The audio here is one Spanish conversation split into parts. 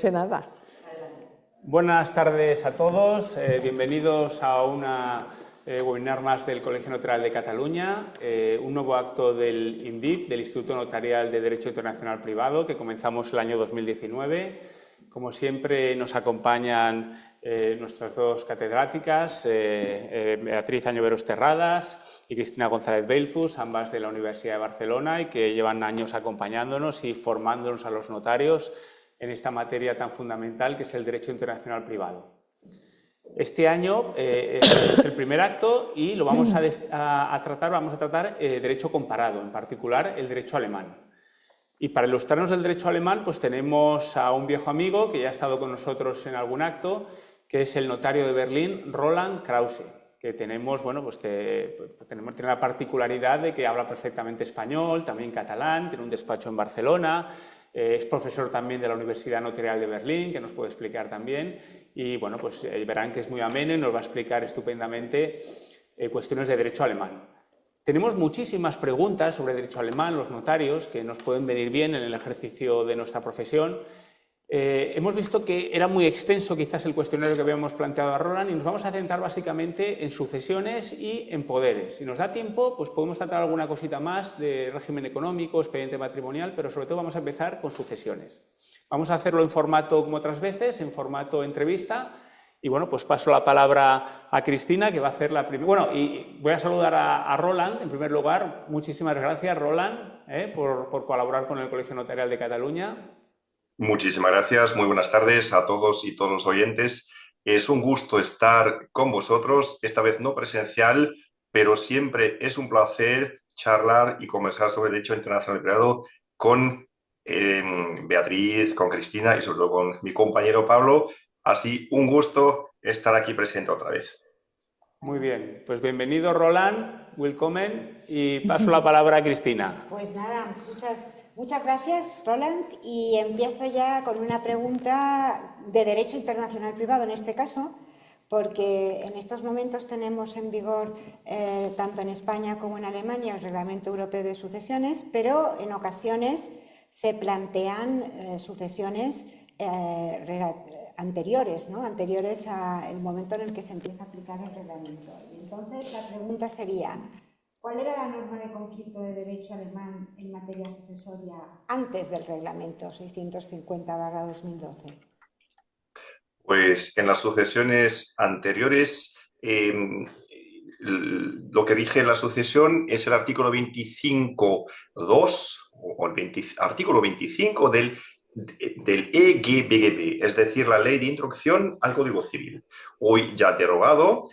sé nada. Buenas tardes a todos, bienvenidos a una webinar más del Colegio Notarial de Cataluña, un nuevo acto del INDIP, del Instituto Notarial de Derecho Internacional Privado, que comenzamos el año 2019. Como siempre nos acompañan nuestras dos catedráticas, Beatriz Añoveros Terradas y Cristina González Belfus, ambas de la Universidad de Barcelona y que llevan años acompañándonos y formándonos a los notarios en esta materia tan fundamental que es el derecho internacional privado. Este año es el primer acto y lo vamos a tratar derecho comparado, en particular el derecho alemán. Y para ilustrarnos del derecho alemán, pues tenemos a un viejo amigo que ya ha estado con nosotros en algún acto, que es el notario de Berlín, Roland Krause, que tenemos, bueno, pues tiene la particularidad de que habla perfectamente español, también catalán, tiene un despacho en Barcelona. Es profesor también de la Universidad Notarial de Berlín, que nos puede explicar también. Y bueno, pues verán que es muy ameno y nos va a explicar estupendamente cuestiones de derecho alemán. Tenemos muchísimas preguntas sobre derecho alemán, los notarios, que nos pueden venir bien en el ejercicio de nuestra profesión. Hemos visto que era muy extenso quizás el cuestionario que habíamos planteado a Roland y nos vamos a centrar básicamente en sucesiones y en poderes. Si nos da tiempo, pues podemos tratar alguna cosita más de régimen económico, expediente matrimonial, pero sobre todo vamos a empezar con sucesiones. Vamos a hacerlo en formato como otras veces, en formato entrevista. Y bueno, pues paso la palabra a Cristina, que va a hacer la primera. Bueno, y voy a saludar a Roland, en primer lugar. Muchísimas gracias, Roland, por colaborar con el Colegio Notarial de Cataluña. Muchísimas gracias, muy buenas tardes a todos y todos los oyentes. Es un gusto estar con vosotros, esta vez no presencial, pero siempre es un placer charlar y conversar sobre derecho internacional privado con Beatriz, con Cristina y sobre todo con mi compañero Pablo. Así, un gusto estar aquí presente otra vez. Muy bien, pues bienvenido Roland, welcome, y paso la palabra a Cristina. Pues nada, muchas gracias Roland, y empiezo ya con una pregunta de derecho internacional privado en este caso, porque en estos momentos tenemos en vigor tanto en España como en Alemania el Reglamento Europeo de Sucesiones, pero en ocasiones se plantean sucesiones anteriores, ¿no? Anteriores al momento en el que se empieza a aplicar el reglamento. Y entonces la pregunta sería: ¿cuál era la norma de conflicto de derecho alemán en materia sucesoria antes del reglamento 650/2012? Pues en las sucesiones anteriores, lo que rige la sucesión es el artículo 25.2 o el artículo 25 del EGBGB, es decir, la Ley de Introducción al Código Civil. Hoy ya derogado,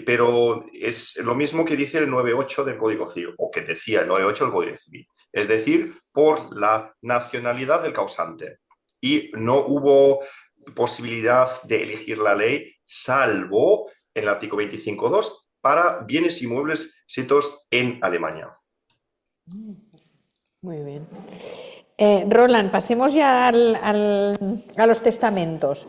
pero es lo mismo que dice el 9.8 del Código Civil, o que decía el 9.8 del Código Civil, es decir, por la nacionalidad del causante. Y no hubo posibilidad de elegir la ley, salvo en el artículo 25.2 para bienes inmuebles situados en Alemania. Muy bien. Roland, pasemos ya a los testamentos.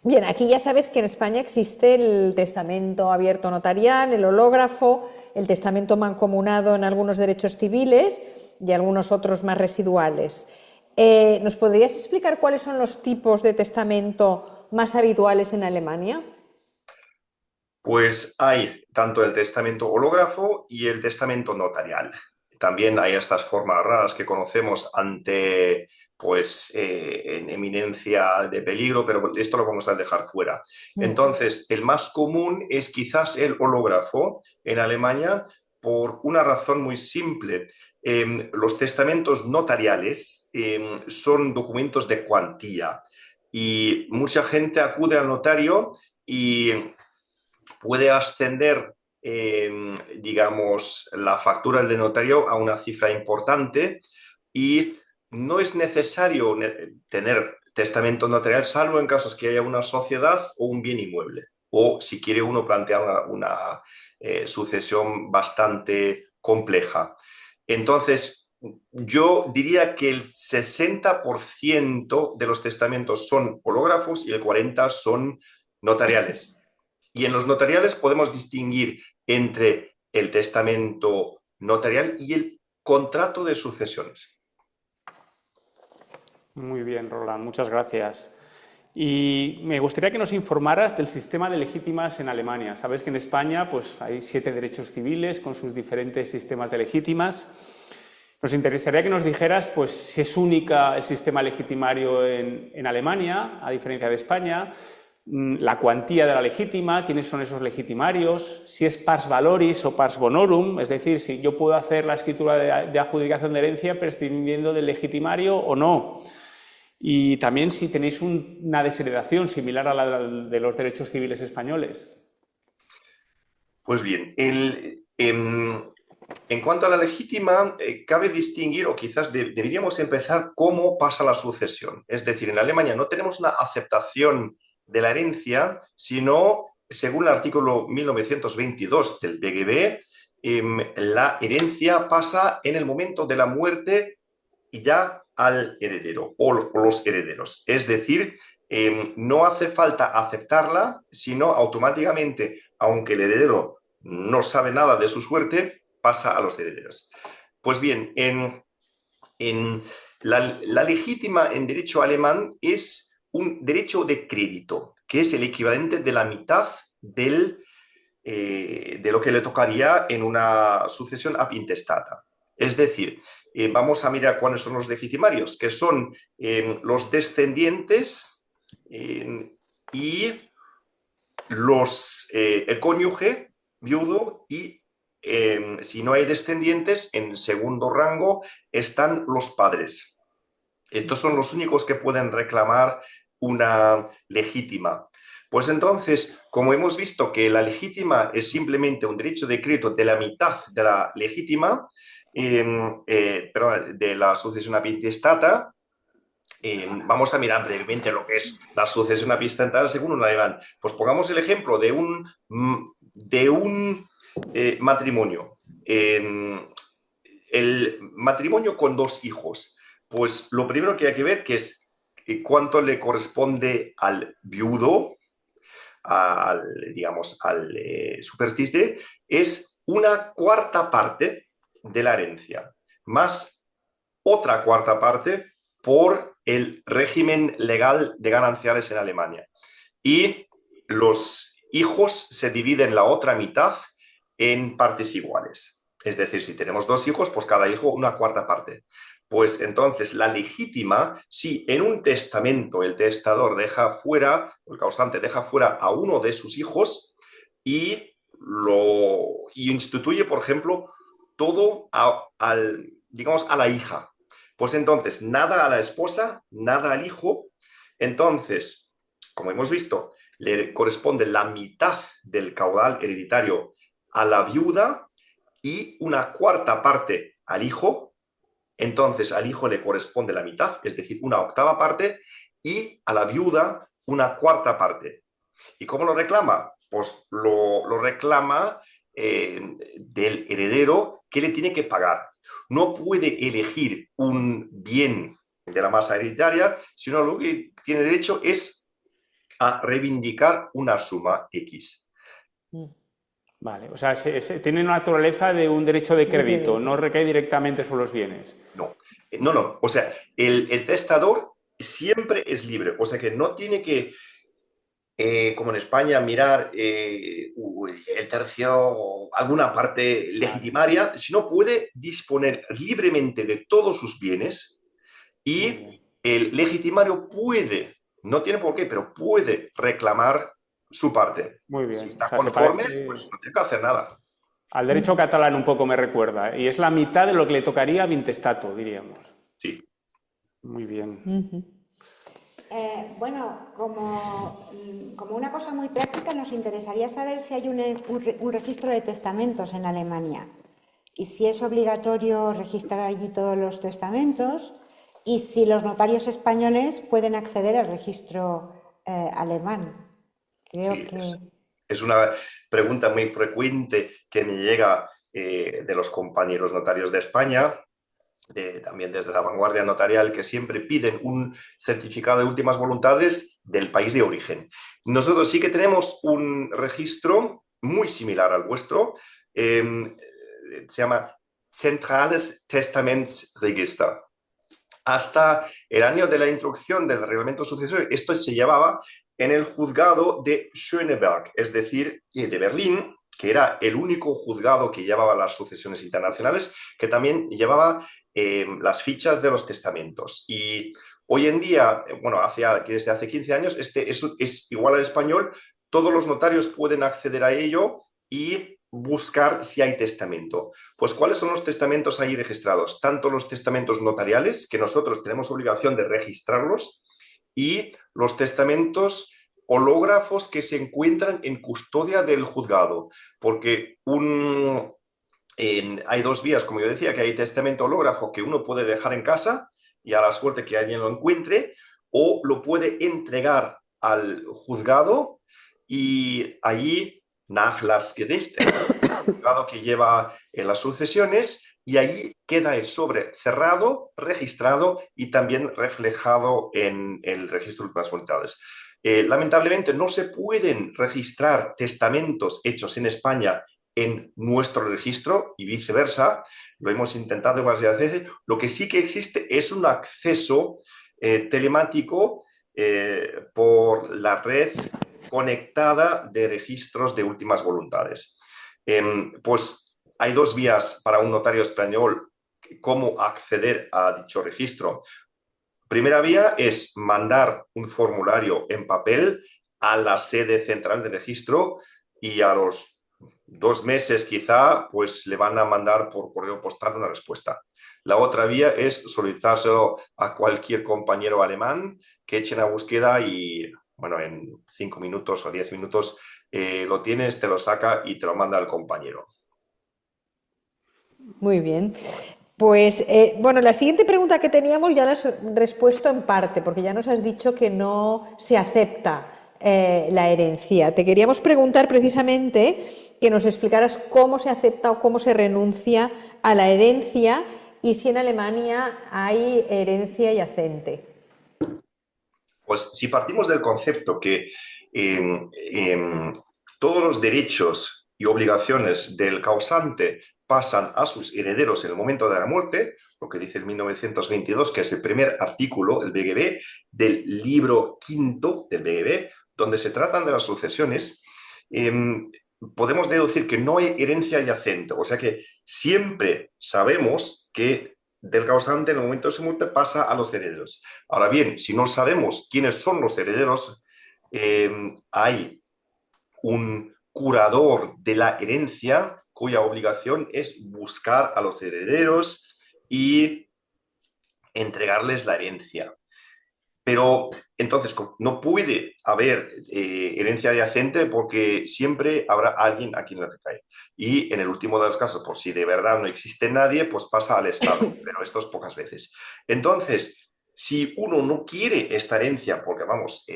Bien, aquí ya sabes que en España existe el testamento abierto notarial, el hológrafo, el testamento mancomunado en algunos derechos civiles y algunos otros más residuales. ¿Nos podrías explicar cuáles son los tipos de testamento más habituales en Alemania? Pues hay tanto el testamento hológrafo y el testamento notarial. También hay estas formas raras que conocemos ante, pues, en eminencia de peligro, pero esto lo vamos a dejar fuera. Entonces, el más común es quizás el hológrafo en Alemania por una razón muy simple. Los testamentos notariales son documentos de cuantía y mucha gente acude al notario y puede ascender, digamos, la factura del notario a una cifra importante y no es necesario tener testamento notarial, salvo en casos que haya una sociedad o un bien inmueble, o si quiere uno plantear una sucesión bastante compleja. Entonces, yo diría que el 60% de los testamentos son hológrafos y el 40% son notariales. Y en los notariales podemos distinguir entre el testamento notarial y el contrato de sucesiones. Muy bien, Roland, muchas gracias. Y me gustaría que nos informaras del sistema de legítimas en Alemania. Sabes que en España pues, hay 7 derechos civiles con sus diferentes sistemas de legítimas. Nos interesaría que nos dijeras pues, si es única el sistema legitimario en Alemania, a diferencia de España, la cuantía de la legítima, quiénes son esos legitimarios, si es pars valoris o pars bonorum, es decir, si yo puedo hacer la escritura de adjudicación de herencia prescindiendo del legitimario o no. Y también si tenéis una desheredación similar a la de los derechos civiles españoles. Pues bien, en cuanto a la legítima, cabe distinguir, o quizás deberíamos empezar, cómo pasa la sucesión. Es decir, en Alemania no tenemos una aceptación de la herencia, sino, según el artículo 1922 del BGB, la herencia pasa en el momento de la muerte y ya al heredero o los herederos. Es decir, no hace falta aceptarla, sino automáticamente, aunque el heredero no sabe nada de su suerte, pasa a los herederos. Pues bien, la legítima en derecho alemán es un derecho de crédito, que es el equivalente de la mitad de lo que le tocaría en una sucesión ab intestata. Es decir, vamos a mirar cuáles son los legitimarios, que son los descendientes y el cónyuge, viudo, y si no hay descendientes, en segundo rango están los padres. Estos son los únicos que pueden reclamar una legítima. Pues entonces, como hemos visto que la legítima es simplemente un derecho de crédito de la mitad de la legítima, de la sucesión ab intestata, vamos a mirar brevemente lo que es la sucesión ab intestata según un alemán. Pues pongamos el ejemplo de un matrimonio. El matrimonio con 2 hijos. Pues lo primero que hay que ver que es cuánto le corresponde al viudo, digamos, al superstite, es una cuarta parte de la herencia, más otra cuarta parte por el régimen legal de gananciales en Alemania. Y los hijos se dividen la otra mitad en partes iguales. Es decir, si tenemos 2 hijos, pues cada hijo una cuarta parte. Pues entonces la legítima, si en un testamento el testador deja fuera, el causante deja fuera a uno de sus hijos y instituye, por ejemplo, todo digamos, a la hija. Pues entonces, nada a la esposa, nada al hijo. Entonces, como hemos visto, le corresponde la mitad del caudal hereditario a la viuda y una cuarta parte al hijo. Entonces, al hijo le corresponde la mitad, es decir, una octava parte, y a la viuda una cuarta parte. ¿Y cómo lo reclama? Pues lo reclama del heredero que le tiene que pagar. No puede elegir un bien de la masa hereditaria, sino lo que tiene derecho es a reivindicar una suma X. Vale, o sea, tiene una naturaleza de un derecho de crédito, no recae directamente sobre los bienes. No. O sea, el testador siempre es libre, o sea que no tiene que, como en España, mirar el tercio o alguna parte legitimaria, sino puede disponer libremente de todos sus bienes y el legitimario puede, no tiene por qué, pero puede reclamar su parte. Muy bien. Si está conforme, pues no tiene que hacer nada. Al derecho catalán un poco me recuerda, y es la mitad de lo que le tocaría a Vintestato, diríamos. Sí. Muy bien. Bueno, como una cosa muy práctica, nos interesaría saber si hay un registro de testamentos en Alemania y si es obligatorio registrar allí todos los testamentos y si los notarios españoles pueden acceder al registro alemán. Creo que... Es una pregunta muy frecuente que me llega de los compañeros notarios de España, también desde la vanguardia notarial, que siempre piden un certificado de últimas voluntades del país de origen. Nosotros sí que tenemos un registro muy similar al vuestro, se llama Zentrales Testamentsregister. hasta el año de la introducción del reglamento sucesorio, esto se llevaba en el juzgado de Schöneberg, es decir, de Berlín, que era el único juzgado que llevaba las sucesiones internacionales, que también llevaba las fichas de los testamentos. Y hoy en día, bueno, desde hace 15 años, es igual al español, todos los notarios pueden acceder a ello y buscar si hay testamento. Pues, ¿cuáles son los testamentos ahí registrados? Tanto los testamentos notariales, que nosotros tenemos obligación de registrarlos, y los testamentos hológrafos que se encuentran en custodia del juzgado, porque hay dos vías, como yo decía, que hay testamento hológrafo que uno puede dejar en casa y a la suerte que alguien lo encuentre, o lo puede entregar al juzgado y allí Nachlassgericht, el juzgado que lleva las sucesiones, y allí queda el sobre cerrado, registrado y también reflejado en el registro de últimas voluntades. Lamentablemente no se pueden registrar testamentos hechos en España en nuestro registro y viceversa. Lo hemos intentado varias veces. Lo que sí que existe es un acceso telemático por la red conectada de registros de últimas voluntades. Pues hay dos vías para un notario español cómo acceder a dicho registro. Primera vía es mandar un formulario en papel a la sede central de registro y a los 2 meses quizá pues le van a mandar por correo postal una respuesta. La otra vía es solicitárselo a cualquier compañero alemán que eche una búsqueda y bueno, en 5 minutos o 10 minutos lo tienes, te lo saca y te lo manda al compañero. Muy bien. Pues, bueno, la siguiente pregunta que teníamos ya la has respuesto en parte, porque ya nos has dicho que no se acepta la herencia. Te queríamos preguntar precisamente que nos explicaras cómo se acepta o cómo se renuncia a la herencia y si en Alemania hay herencia yacente. Pues si partimos del concepto que todos los derechos y obligaciones del causante pasan a sus herederos en el momento de la muerte, lo que dice el 1922, que es el primer artículo, el BGB, del libro quinto del BGB, donde se tratan de las sucesiones, podemos deducir que no hay herencia yacente, o sea que siempre sabemos que del causante en el momento de su muerte pasa a los herederos. Ahora bien, si no sabemos quiénes son los herederos, hay un curador de la herencia cuya obligación es buscar a los herederos y entregarles la herencia. Pero entonces no puede haber herencia adyacente porque siempre habrá alguien a quien le recae. Y en el último de los casos, por si de verdad no existe nadie, pues pasa al Estado, pero esto es pocas veces. Entonces, si uno no quiere esta herencia, porque vamos,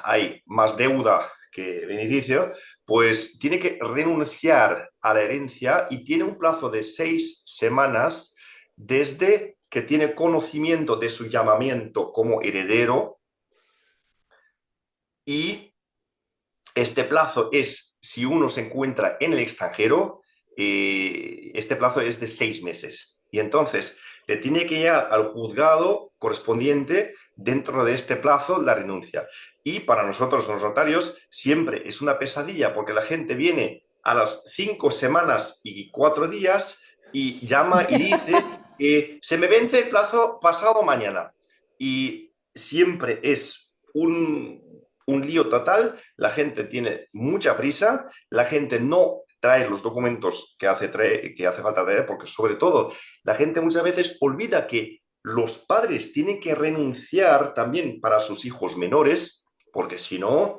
hay más deuda que beneficio, pues tiene que renunciar a la herencia y tiene un plazo de 6 semanas desde que tiene conocimiento de su llamamiento como heredero, y este plazo es, si uno se encuentra en el extranjero, este plazo es de 6 meses. Y entonces le tiene que llegar al juzgado correspondiente dentro de este plazo la renuncia. Y para nosotros los notarios siempre es una pesadilla porque la gente viene a las 5 semanas y 4 días y llama y dice se me vence el plazo pasado mañana. Y siempre es un lío total, la gente tiene mucha prisa, la gente no trae los documentos que hace falta traer, porque sobre todo la gente muchas veces olvida que los padres tienen que renunciar también para sus hijos menores, porque si no,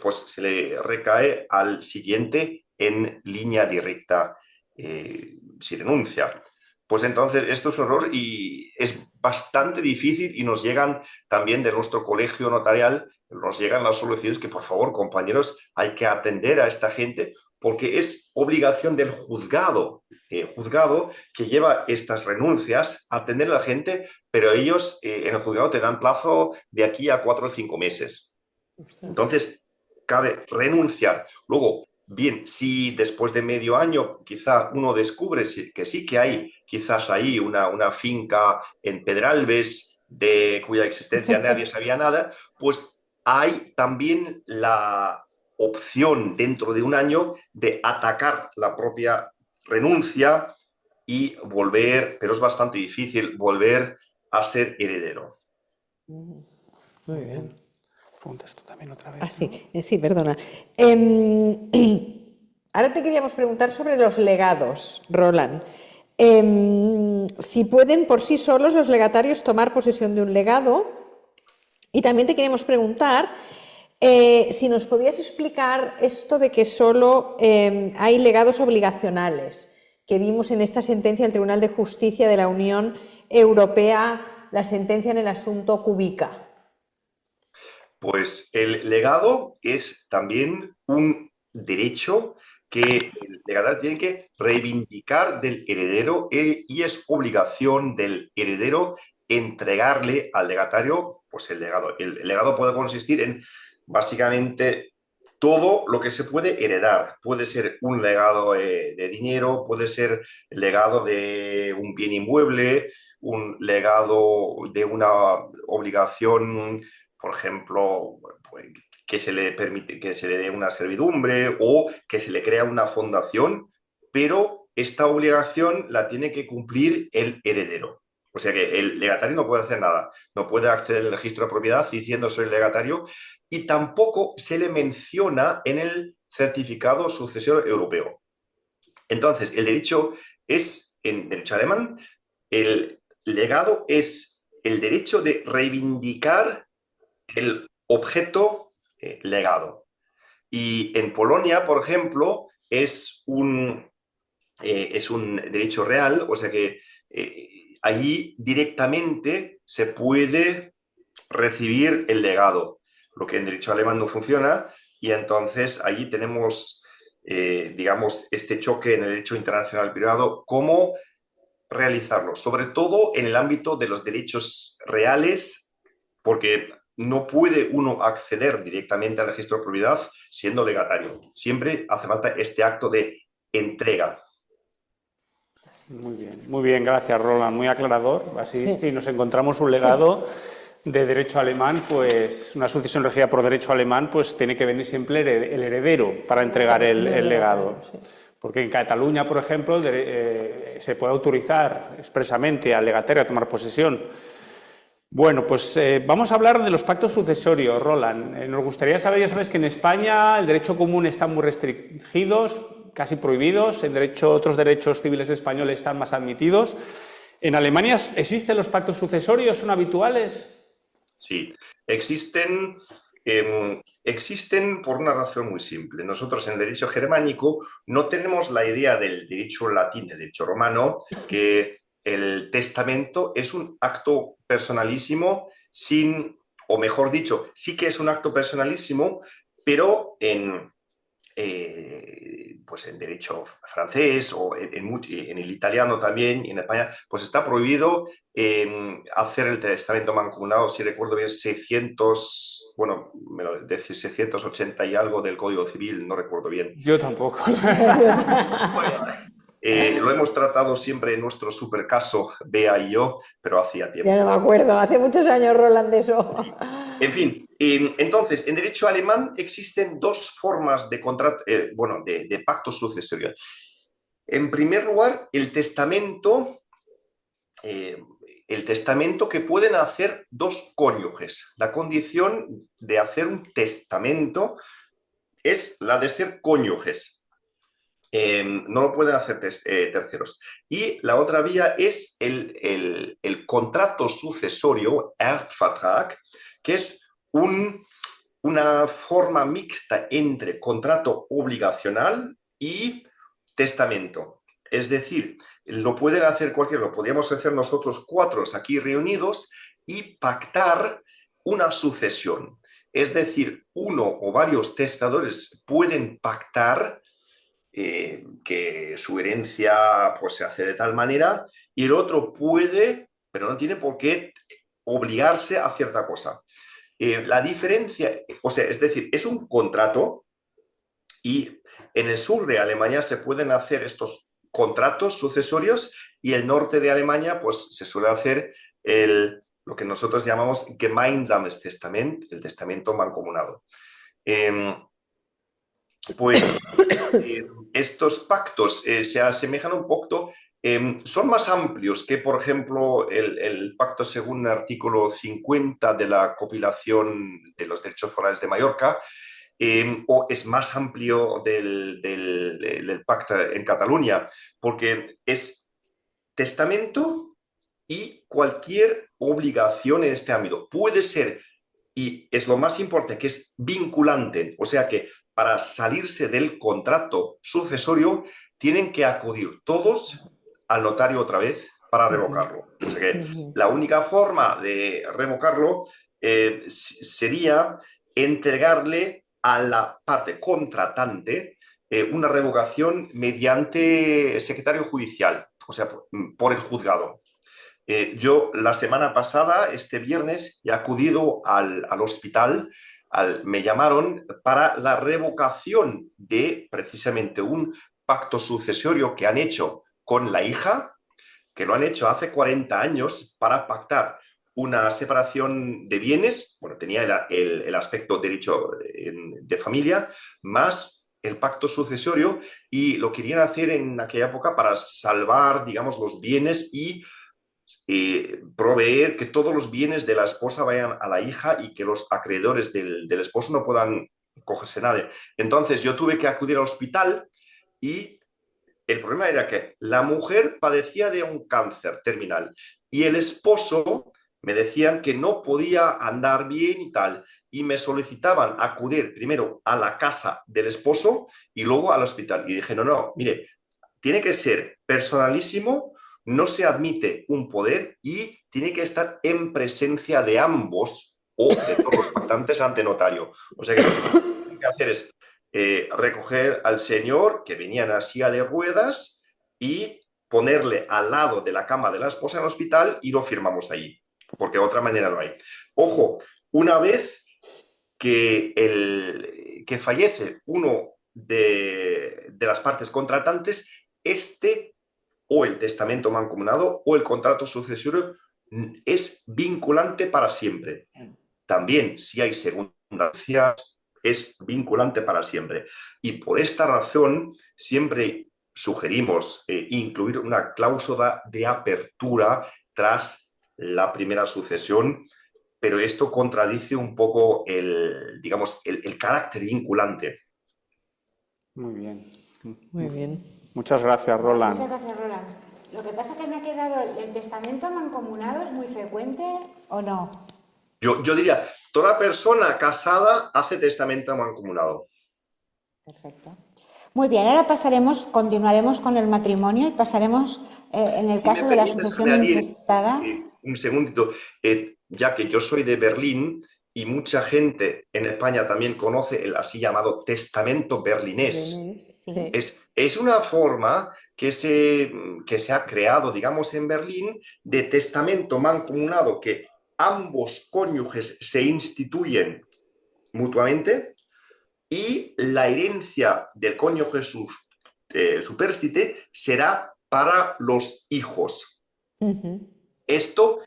pues se le recae al siguiente en línea directa si renuncia. Pues entonces esto es un error y es bastante difícil y nos llegan también de nuestro colegio notarial, nos llegan las soluciones que por favor, compañeros, hay que atender a esta gente porque es obligación del juzgado que lleva estas renuncias a atender a la gente, pero ellos en el juzgado te dan plazo de aquí a 4 o 5 meses. Entonces, cabe renunciar. Luego, Bien, si después de medio año quizá uno descubre que sí que hay quizás ahí una finca en Pedralbes de cuya existencia nadie sabía nada, pues hay también la opción dentro de un año de atacar la propia renuncia y volver, pero es bastante difícil, volver a ser heredero. Muy bien. Preguntas tú también otra vez. Ah, sí, ¿no? sí, perdona. Ahora te queríamos preguntar sobre los legados, Roland. Si pueden por sí solos los legatarios tomar posesión de un legado. Y también te queríamos preguntar si nos podías explicar esto de que solo hay legados obligacionales, que vimos en esta sentencia del Tribunal de Justicia de la Unión Europea, la sentencia en el asunto Kubica. Pues el legado es también un derecho que el legatario tiene que reivindicar del heredero y es obligación del heredero entregarle al legatario pues el legado. El legado puede consistir en básicamente todo lo que se puede heredar. Puede ser un legado de dinero, puede ser el legado de un bien inmueble, un legado de una obligación, por ejemplo, pues, que se le permite, que se le dé una servidumbre o que se le crea una fundación, pero esta obligación la tiene que cumplir el heredero. O sea que el legatario no puede hacer nada, no puede acceder al registro de propiedad diciendo soy legatario y tampoco se le menciona en el certificado sucesorio europeo. Entonces, el derecho es, en derecho alemán, el legado es el derecho de reivindicar el objeto legado. Y en Polonia, por ejemplo, es un derecho real, o sea que allí directamente se puede recibir el legado, lo que en derecho alemán no funciona, y entonces allí tenemos, digamos, este choque en el derecho internacional privado, cómo realizarlo, sobre todo en el ámbito de los derechos reales, porque no puede uno acceder directamente al registro de propiedad siendo legatario. Siempre hace falta este acto de entrega. Muy bien, gracias Roland, muy aclarador. Así, Sí. si nos encontramos un legado de derecho alemán, pues una sucesión regida por derecho alemán, pues tiene que venir siempre el heredero para entregar el legado. Sí. Porque en Cataluña, por ejemplo, se puede autorizar expresamente al legatario a tomar posesión. Bueno, pues vamos a hablar de los pactos sucesorios, Roland. Nos gustaría saber, ya sabes que en España el derecho común está muy restringidos, casi prohibidos, otros derechos civiles españoles están más admitidos. ¿En Alemania existen los pactos sucesorios? ¿Son habituales? Sí, existen por una razón muy simple. Nosotros en derecho germánico no tenemos la idea del derecho latín, del derecho romano, que el testamento es un acto personalísimo o mejor dicho, sí que es un acto personalísimo, pero pues en derecho francés o en el italiano también y en España, pues está prohibido hacer el testamento mancomunado, si recuerdo bien, 680 y algo del Código Civil, no recuerdo bien. Yo tampoco. Bueno, lo hemos tratado siempre en nuestro supercaso, Bea y yo, pero hacía tiempo. Ya no me acuerdo, hace muchos años, Roland, de eso. Sí. En fin, entonces, en derecho alemán existen dos formas de contrato, de pacto sucesorio. En primer lugar, el testamento que pueden hacer dos cónyuges. La condición de hacer un testamento es la de ser cónyuges. No lo pueden hacer terceros. Y la otra vía es el contrato sucesorio, Erbvertrag, que es una forma mixta entre contrato obligacional y testamento. Es decir, lo pueden hacer cualquiera, lo podríamos hacer nosotros cuatro aquí reunidos y pactar una sucesión. Es decir, uno o varios testadores pueden pactar que su herencia pues, se hace de tal manera y el otro puede, pero no tiene por qué obligarse a cierta cosa. La diferencia, o sea, es decir, es un contrato Y en el sur de Alemania se pueden hacer estos contratos sucesorios y el norte de Alemania pues se suele hacer lo que nosotros llamamos Gemeinsames Testament, el testamento mancomunado. Pues estos pactos se asemejan un poco, son más amplios que, por ejemplo, el pacto según el artículo 50 de la compilación de los derechos forales de Mallorca, o es más amplio del pacto en Cataluña, porque es testamento y cualquier obligación en este ámbito. Puede ser, y es lo más importante, que es vinculante, o sea que para salirse del contrato sucesorio tienen que acudir todos al notario otra vez para revocarlo. O sea que la única forma de revocarlo sería entregarle a la parte contratante una revocación mediante secretario judicial, o sea, por el juzgado. Yo la semana pasada, este viernes, he acudido al hospital, me llamaron para la revocación de precisamente un pacto sucesorio que han hecho con la hija, que lo han hecho hace 40 años para pactar una separación de bienes, bueno, tenía el aspecto derecho de familia, más el pacto sucesorio, y lo querían hacer en aquella época para salvar, digamos, los bienes y proveer que todos los bienes de la esposa vayan a la hija y que los acreedores del esposo no puedan cogerse nada. Entonces yo tuve que acudir al hospital y el problema era que la mujer padecía de un cáncer terminal y el esposo me decían que no podía andar bien y tal, y me solicitaban acudir primero a la casa del esposo y luego al hospital. Y dije, no, mire, tiene que ser personalísimo, no se admite un poder y tiene que estar en presencia de ambos o de todos los pactantes ante notario. O sea que lo que tienen que hacer es recoger al señor que venía en la silla de ruedas y ponerle al lado de la cama de la esposa en el hospital y lo firmamos allí, porque de otra manera no hay. Ojo, una vez que fallece uno de las partes contratantes, o el testamento mancomunado o el contrato sucesorio es vinculante para siempre. También, si hay segunda herencia, es vinculante para siempre. Y por esta razón, siempre sugerimos incluir una cláusula de apertura tras la primera sucesión, pero esto contradice un poco digamos, el carácter vinculante. Muy bien. Muy bien. Muchas gracias, Roland. Muchas gracias, Roland. Lo que pasa es que me ha quedado, ¿el testamento mancomunado es muy frecuente o no? Yo diría, toda persona casada hace testamento mancomunado. Perfecto. Muy bien, ahora continuaremos con el matrimonio y pasaremos, en el caso de la sucesión intestada. Un segundito, ya que yo soy de Berlín y mucha gente en España también conoce el así llamado testamento berlinés. Sí. Es una forma que se ha creado, digamos, en Berlín de testamento mancomunado que ambos cónyuges se instituyen mutuamente y la herencia del cónyuge superstite será para los hijos. Esto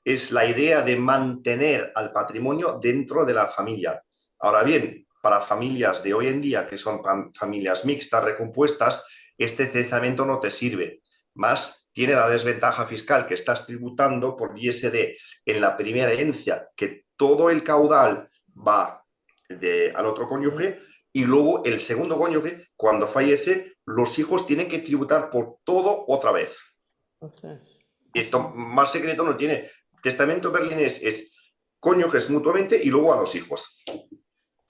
es la idea de mantener al patrimonio dentro de la familia. Ahora bien, para familias de hoy en día, que son familias mixtas, recompuestas, este testamento no te sirve. Más tiene la desventaja fiscal que estás tributando por ISD en la primera herencia, que todo el caudal va al otro cónyuge, y luego el segundo cónyuge, cuando fallece, los hijos tienen que tributar por todo otra vez. Esto más secreto no tiene. Testamento berlinés es cónyuges mutuamente y luego a los hijos.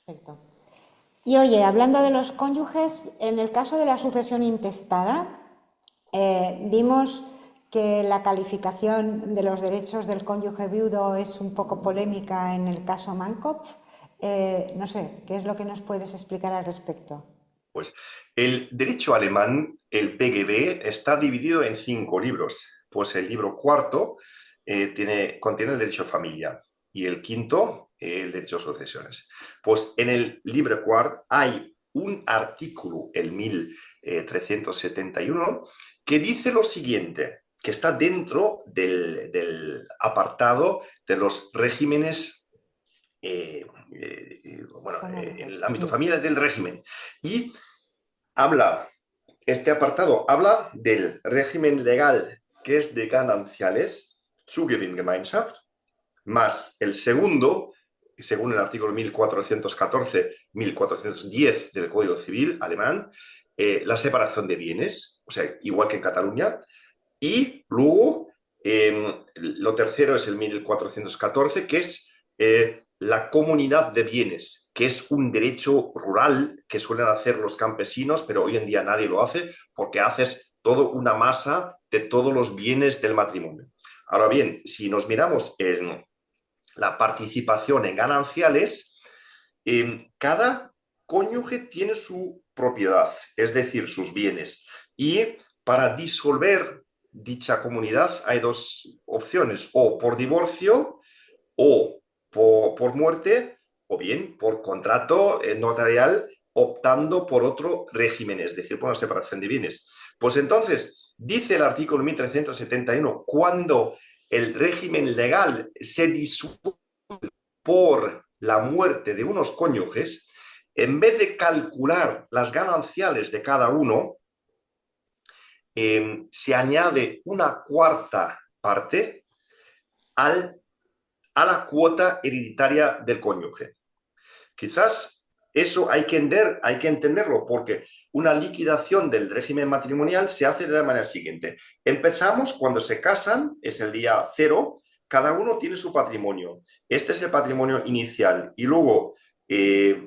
Perfecto. Y oye, hablando de los cónyuges, en el caso de la sucesión intestada, vimos que la calificación de los derechos del cónyuge viudo es un poco polémica en el caso Mankopf. No sé, ¿qué es lo que nos puedes explicar al respecto? Pues el derecho alemán, el PGB, está dividido en 5 libros. Pues el libro cuarto contiene el derecho a familia y el quinto, el derecho a sucesiones. Pues en el libro cuarto hay un artículo, el 1371, que dice lo siguiente, que está dentro del apartado de los regímenes, en el ámbito familiar del régimen. Y este apartado habla del régimen legal que es de gananciales, Zugewinngemeinschaft, más el segundo, según el artículo 1414-1410 del Código Civil alemán, la separación de bienes, o sea, igual que en Cataluña. Y luego, lo tercero es el 1414, que es la comunidad de bienes, que es un derecho rural que suelen hacer los campesinos, pero hoy en día nadie lo hace porque haces toda una masa de todos los bienes del matrimonio. Ahora bien, si nos miramos en la participación en gananciales, cada cónyuge tiene su propiedad, es decir, sus bienes. Y para disolver dicha comunidad hay dos opciones, o por divorcio o por muerte, o bien por contrato notarial optando por otro régimen, es decir, por una separación de bienes. Pues entonces, dice el artículo 1371, cuando el régimen legal se disuelve por la muerte de unos cónyuges, en vez de calcular las gananciales de cada uno, se añade una cuarta parte a la cuota hereditaria del cónyuge. Quizás eso hay que entenderlo porque una liquidación del régimen matrimonial se hace de la manera siguiente. Empezamos cuando se casan, es el día 0, cada uno tiene su patrimonio. Este es el patrimonio inicial y luego,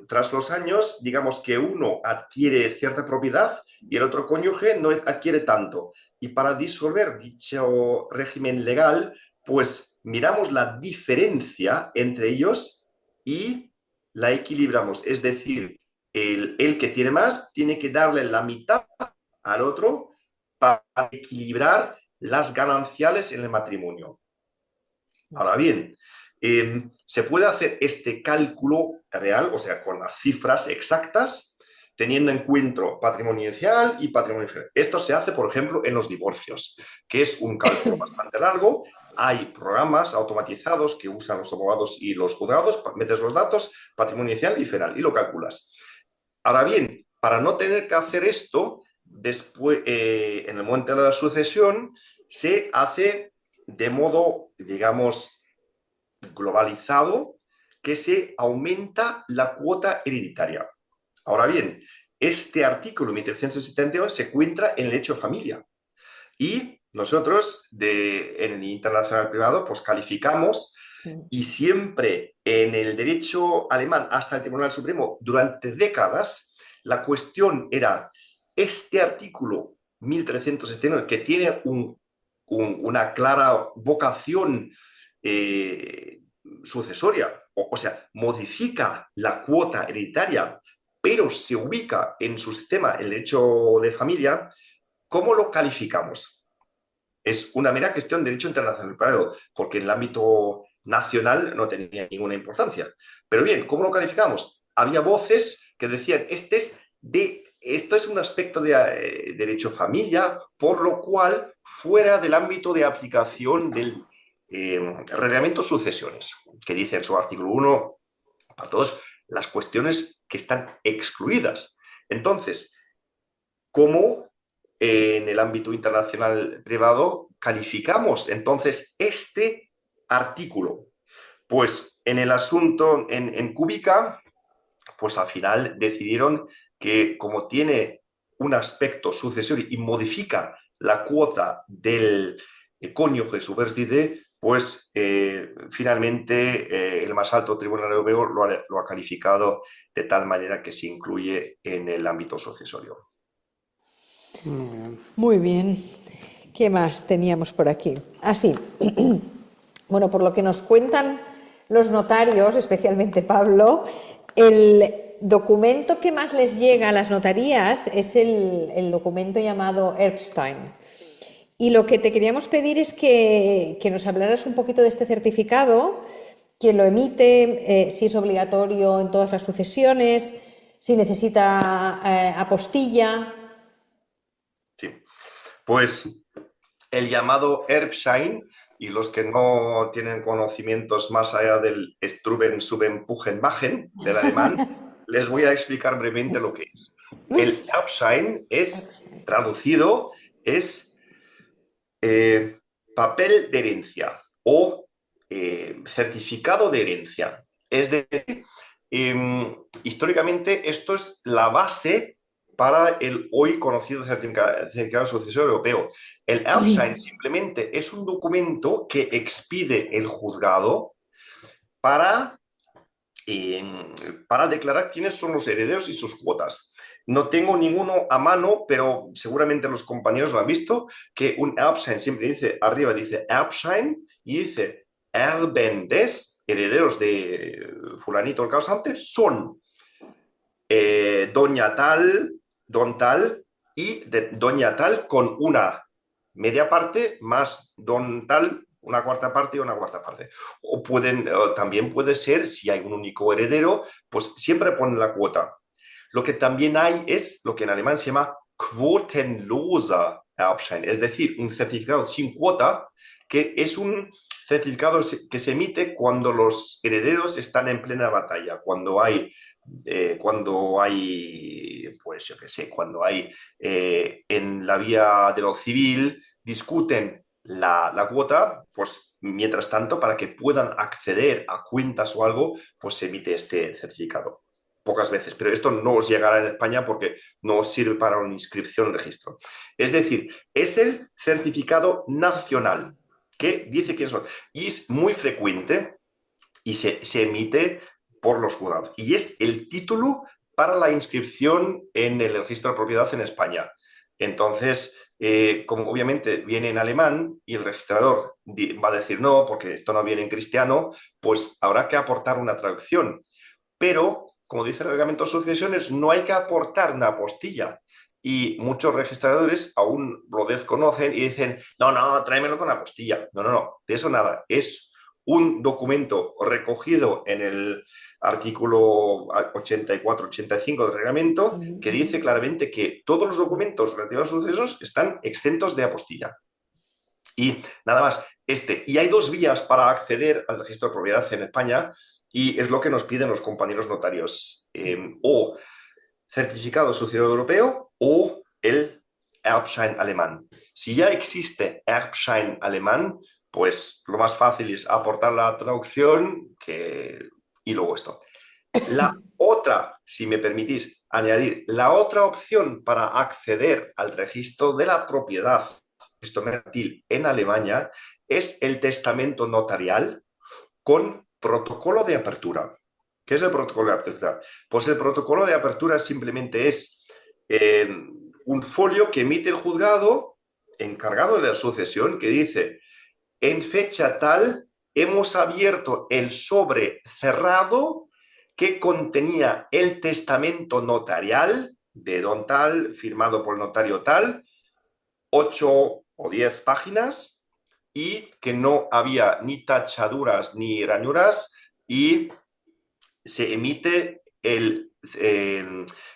tras los años, digamos que uno adquiere cierta propiedad y el otro cónyuge no adquiere tanto. Y para disolver dicho régimen legal, pues miramos la diferencia entre ellos y la equilibramos. Es decir, el que tiene más tiene que darle la mitad al otro para equilibrar las gananciales en el matrimonio. Ahora bien, se puede hacer este cálculo real, o sea, con las cifras exactas, teniendo en cuenta patrimonio inicial y patrimonio inicial. Esto se hace, por ejemplo, en los divorcios, que es un cálculo bastante largo. Hay programas automatizados que usan los abogados y los juzgados, metes los datos, patrimonio inicial y final, y lo calculas. Ahora bien, para no tener que hacer esto, después, en el momento de la sucesión, se hace de modo, digamos, globalizado, que se aumenta la cuota hereditaria. Ahora bien, este artículo 1371 se encuentra en el derecho familia y nosotros en el internacional privado pues calificamos y siempre en el derecho alemán hasta el Tribunal Supremo durante décadas la cuestión era este artículo 1371 que tiene una clara vocación sucesoria, o sea, modifica la cuota hereditaria, pero se ubica en su sistema el derecho de familia, ¿cómo lo calificamos? Es una mera cuestión de derecho internacional, porque en el ámbito nacional no tenía ninguna importancia. Pero bien, ¿cómo lo calificamos? Había voces que decían, esto es un aspecto de derecho familia, por lo cual fuera del ámbito de aplicación del reglamento sucesiones, que dice en su artículo 1 para todas las cuestiones que están excluidas. Entonces, ¿cómo en el ámbito internacional privado calificamos entonces este artículo? Pues en el asunto en Cúbica, pues al final decidieron que como tiene un aspecto sucesorio y modifica la cuota del cónyuge subversite, pues finalmente el más alto tribunal europeo lo ha calificado de tal manera que se incluye en el ámbito sucesorio. Muy bien. ¿Qué más teníamos por aquí? Sí. Bueno, por lo que nos cuentan los notarios, especialmente Pablo, el documento que más les llega a las notarías es el documento llamado Erbstein. Y lo que te queríamos pedir es que nos hablaras un poquito de este certificado, quién lo emite, si es obligatorio en todas las sucesiones, si necesita apostilla. Sí, pues el llamado Erbschein, y los que no tienen conocimientos más allá del Struben, Suben, Puchen, Machen del alemán, les voy a explicar brevemente lo que es. El Erbschein es, traducido, es papel de herencia o certificado de herencia. Es decir, históricamente esto es la base para el hoy conocido certificado sucesorio europeo. El Erbschein simplemente es un documento que expide el juzgado para, eh, para declarar quiénes son los herederos y sus cuotas. No tengo ninguno a mano, pero seguramente los compañeros lo han visto, que un Erbschein siempre dice, arriba dice Erbschein y dice Erben des, herederos de fulanito el causante, son doña tal, don tal y de doña tal con una media parte más don tal, una cuarta parte y una cuarta parte. O también puede ser, si hay un único heredero, pues siempre ponen la cuota. Lo que también hay es lo que en alemán se llama quotenloser Erbschein, es decir, un certificado sin cuota, que es un certificado que se emite cuando los herederos están en plena batalla, cuando hay, pues yo qué sé, cuando hay en la vía de lo civil, discuten la cuota, pues mientras tanto, para que puedan acceder a cuentas o algo, pues se emite este certificado. Pocas veces, pero esto no os llegará en España porque no os sirve para una inscripción en registro. Es decir, es el certificado nacional que dice quiénes son. Y es muy frecuente y se emite por los juzgados. Y es el título para la inscripción en el registro de propiedad en España. Entonces, como obviamente viene en alemán y el registrador va a decir no, porque esto no viene en cristiano, pues habrá que aportar una traducción. Pero, como dice el reglamento de sucesiones, no hay que aportar una apostilla. Y muchos registradores aún lo desconocen y dicen, no, tráemelo con apostilla. No, de eso nada. Es un documento recogido en el artículo 84-85 del reglamento que dice claramente que todos los documentos relativos a sucesos están exentos de apostilla. Y nada más, y hay dos vías para acceder al registro de propiedad en España y es lo que nos piden los compañeros notarios, o certificado sucesorio europeo o el Erbschein alemán. Si ya existe Erbschein alemán, pues lo más fácil es aportar la traducción y luego esto. La otra, si me permitís añadir, la otra opción para acceder al registro de la propiedad, registro mercantil en Alemania, es el testamento notarial con protocolo de apertura. ¿Qué es el protocolo de apertura? Pues el protocolo de apertura simplemente es un folio que emite el juzgado encargado de la sucesión que dice, en fecha tal hemos abierto el sobre cerrado que contenía el testamento notarial de don tal, firmado por el notario tal, 8 o 10 páginas, y que no había ni tachaduras ni ranuras, y se emite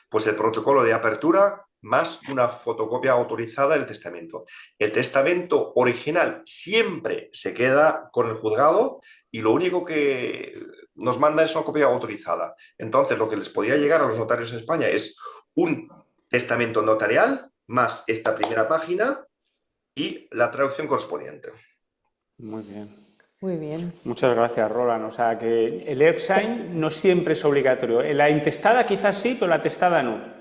pues el protocolo de apertura más una fotocopia autorizada del testamento. El testamento original siempre se queda con el juzgado y lo único que nos manda es una copia autorizada. Entonces, lo que les podría llegar a los notarios en España es un testamento notarial más esta primera página y la traducción correspondiente. Muy bien. Muy bien. Muchas gracias, Roland. O sea que el Erbschein no siempre es obligatorio. La intestada quizás sí, pero la atestada no.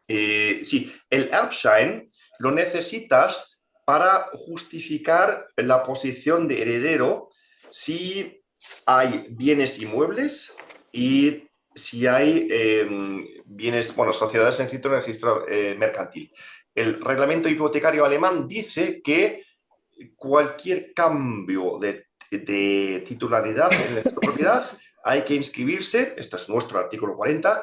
Sí, el Erbschein lo necesitas para justificar la posición de heredero si hay bienes inmuebles y si hay bienes, sociedades inscritas en el registro mercantil. El reglamento hipotecario alemán dice que cualquier cambio de titularidad en la propiedad hay que inscribirse, esto es nuestro artículo 40,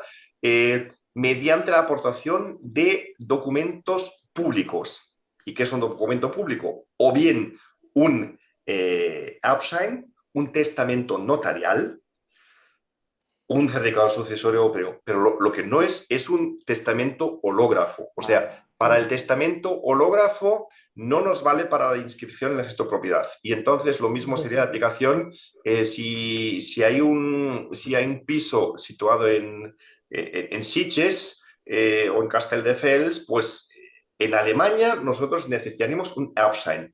mediante la aportación de documentos públicos. ¿Y qué es un documento público? O bien un Erbschein, un testamento notarial, un certificado sucesorio europeo, pero lo que no es un testamento hológrafo. O sea, para el testamento hológrafo no nos vale para la inscripción en el registro de propiedad. Y entonces lo mismo sería de aplicación si hay un piso situado en Sitges o en Castelldefels, pues en Alemania nosotros necesitaríamos un Erbschein.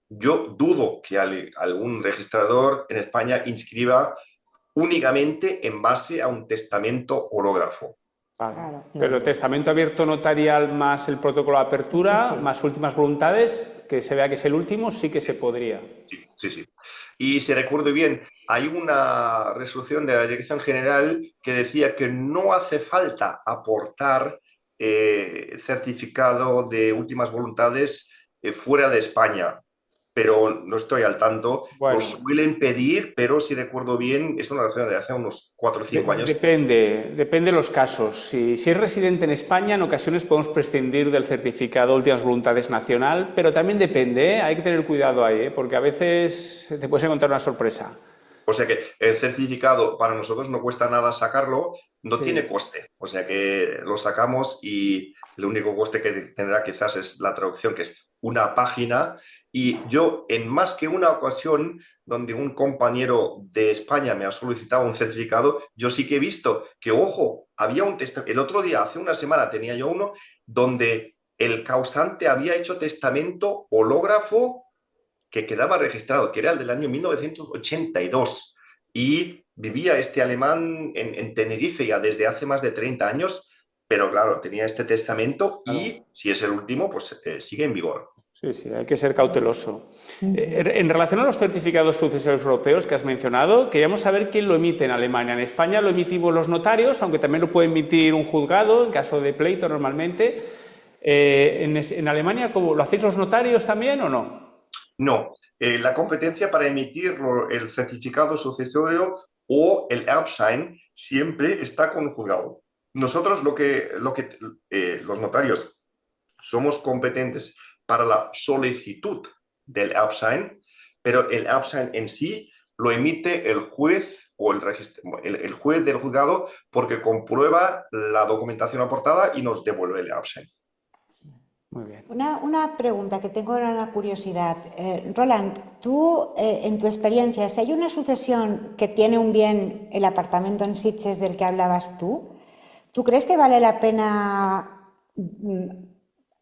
Yo dudo que algún registrador en España inscriba únicamente en base a un testamento hológrafo. Vale. Claro. Pero testamento abierto notarial más el protocolo de apertura, Sí. más últimas voluntades, que se vea que es el último, sí que se podría. Sí, sí, sí. Y si recuerdo bien, hay una resolución de la Dirección General que decía que no hace falta aportar certificado de últimas voluntades fuera de España, pero no estoy al tanto. Bueno. Lo suelen pedir, pero si recuerdo bien, es una resolución de hace unos 4 o 5 años. Depende de los casos. Si es residente en España, en ocasiones podemos prescindir del certificado de últimas voluntades nacional, pero también depende, hay que tener cuidado ahí, porque a veces te puedes encontrar una sorpresa. O sea que el certificado para nosotros no cuesta nada sacarlo, no Sí. tiene coste. O sea que lo sacamos y el único coste que tendrá quizás es la traducción, que es una página. Y yo, en más que una ocasión donde un compañero de España me ha solicitado un certificado, yo sí que he visto que, ojo, había un testamento. El otro día, hace una semana, tenía yo uno donde el causante había hecho testamento hológrafo que quedaba registrado, que era el del año 1982, y vivía este alemán en Tenerife ya desde hace más de 30 años, pero claro, tenía este testamento y si es el último, pues sigue en vigor. Sí, sí, hay que ser cauteloso. En relación a los certificados sucesorios europeos que has mencionado, queríamos saber quién lo emite en Alemania. En España lo emitimos los notarios, aunque también lo puede emitir un juzgado en caso de pleito normalmente. ¿En Alemania lo hacéis los notarios también o no? No, la competencia para emitir el certificado sucesorio o el Erbschein siempre está con el juzgado. Nosotros los notarios somos competentes para la solicitud del Erbschein, pero el Erbschein en sí lo emite el juez o el juez del juzgado porque comprueba la documentación aportada y nos devuelve el Erbschein. Muy bien. Una pregunta que tengo ahora, una curiosidad. Roland, tú, en tu experiencia, si hay una sucesión que tiene un bien, el apartamento en Sitges del que hablabas ¿tú crees que vale la pena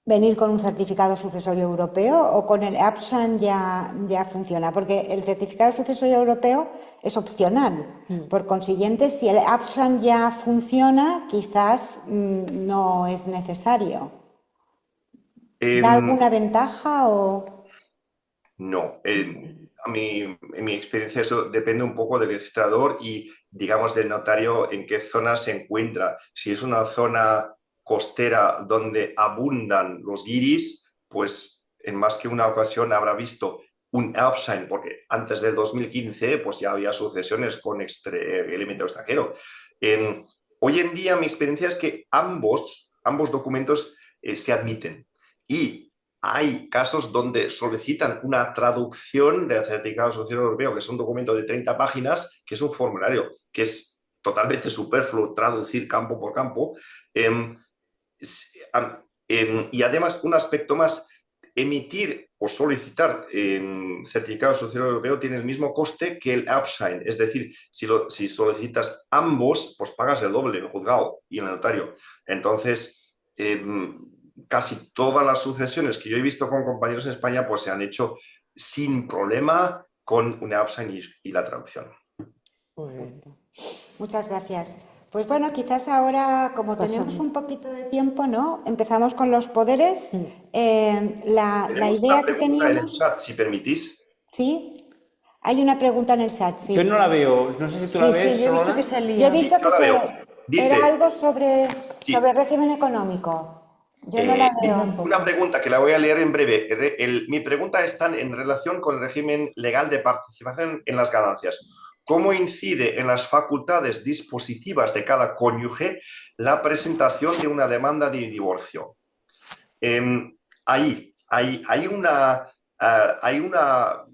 venir con un certificado sucesorio europeo o con el Erbschein ya funciona? Porque el certificado sucesorio europeo es opcional. Por consiguiente, si el Erbschein ya funciona, quizás no es necesario. ¿Da alguna ventaja o...? No, en mi experiencia eso depende un poco del registrador y, digamos, del notario en qué zona se encuentra. Si es una zona costera donde abundan los guiris, pues en más que una ocasión habrá visto un Erbschein, porque antes del 2015 pues ya había sucesiones con elemento extranjero. Hoy en día mi experiencia es que ambos documentos se admiten. Y hay casos donde solicitan una traducción del certificado sucesorio europeo, que es un documento de 30 páginas, que es un formulario, que es totalmente superfluo traducir campo por campo. Y además, un aspecto más, emitir o solicitar certificado sucesorio europeo tiene el mismo coste que el Erbschein. Es decir, si solicitas ambos, pues pagas el doble en el juzgado y en el notario. Entonces, casi todas las sucesiones que yo he visto con compañeros en España pues se han hecho sin problema con un Erbschein y la traducción. Perfecto. Muchas gracias. Pues bueno, quizás ahora, como tenemos un poquito de tiempo, ¿no? Empezamos con los poderes. La idea que teníamos... en el chat, si permitís. Sí, hay una pregunta en el chat, sí. Yo no la veo, no sé si tú la ves. Sí, yo he visto Roland. que salía. Yo he visto que la veo. Dice- era algo sobre Sí. régimen económico. Yo no la veo. Una pregunta que la voy a leer en breve. Mi pregunta está en relación con el régimen legal de participación en las ganancias. ¿Cómo incide en las facultades dispositivas de cada cónyuge la presentación de una demanda de divorcio? Hay una,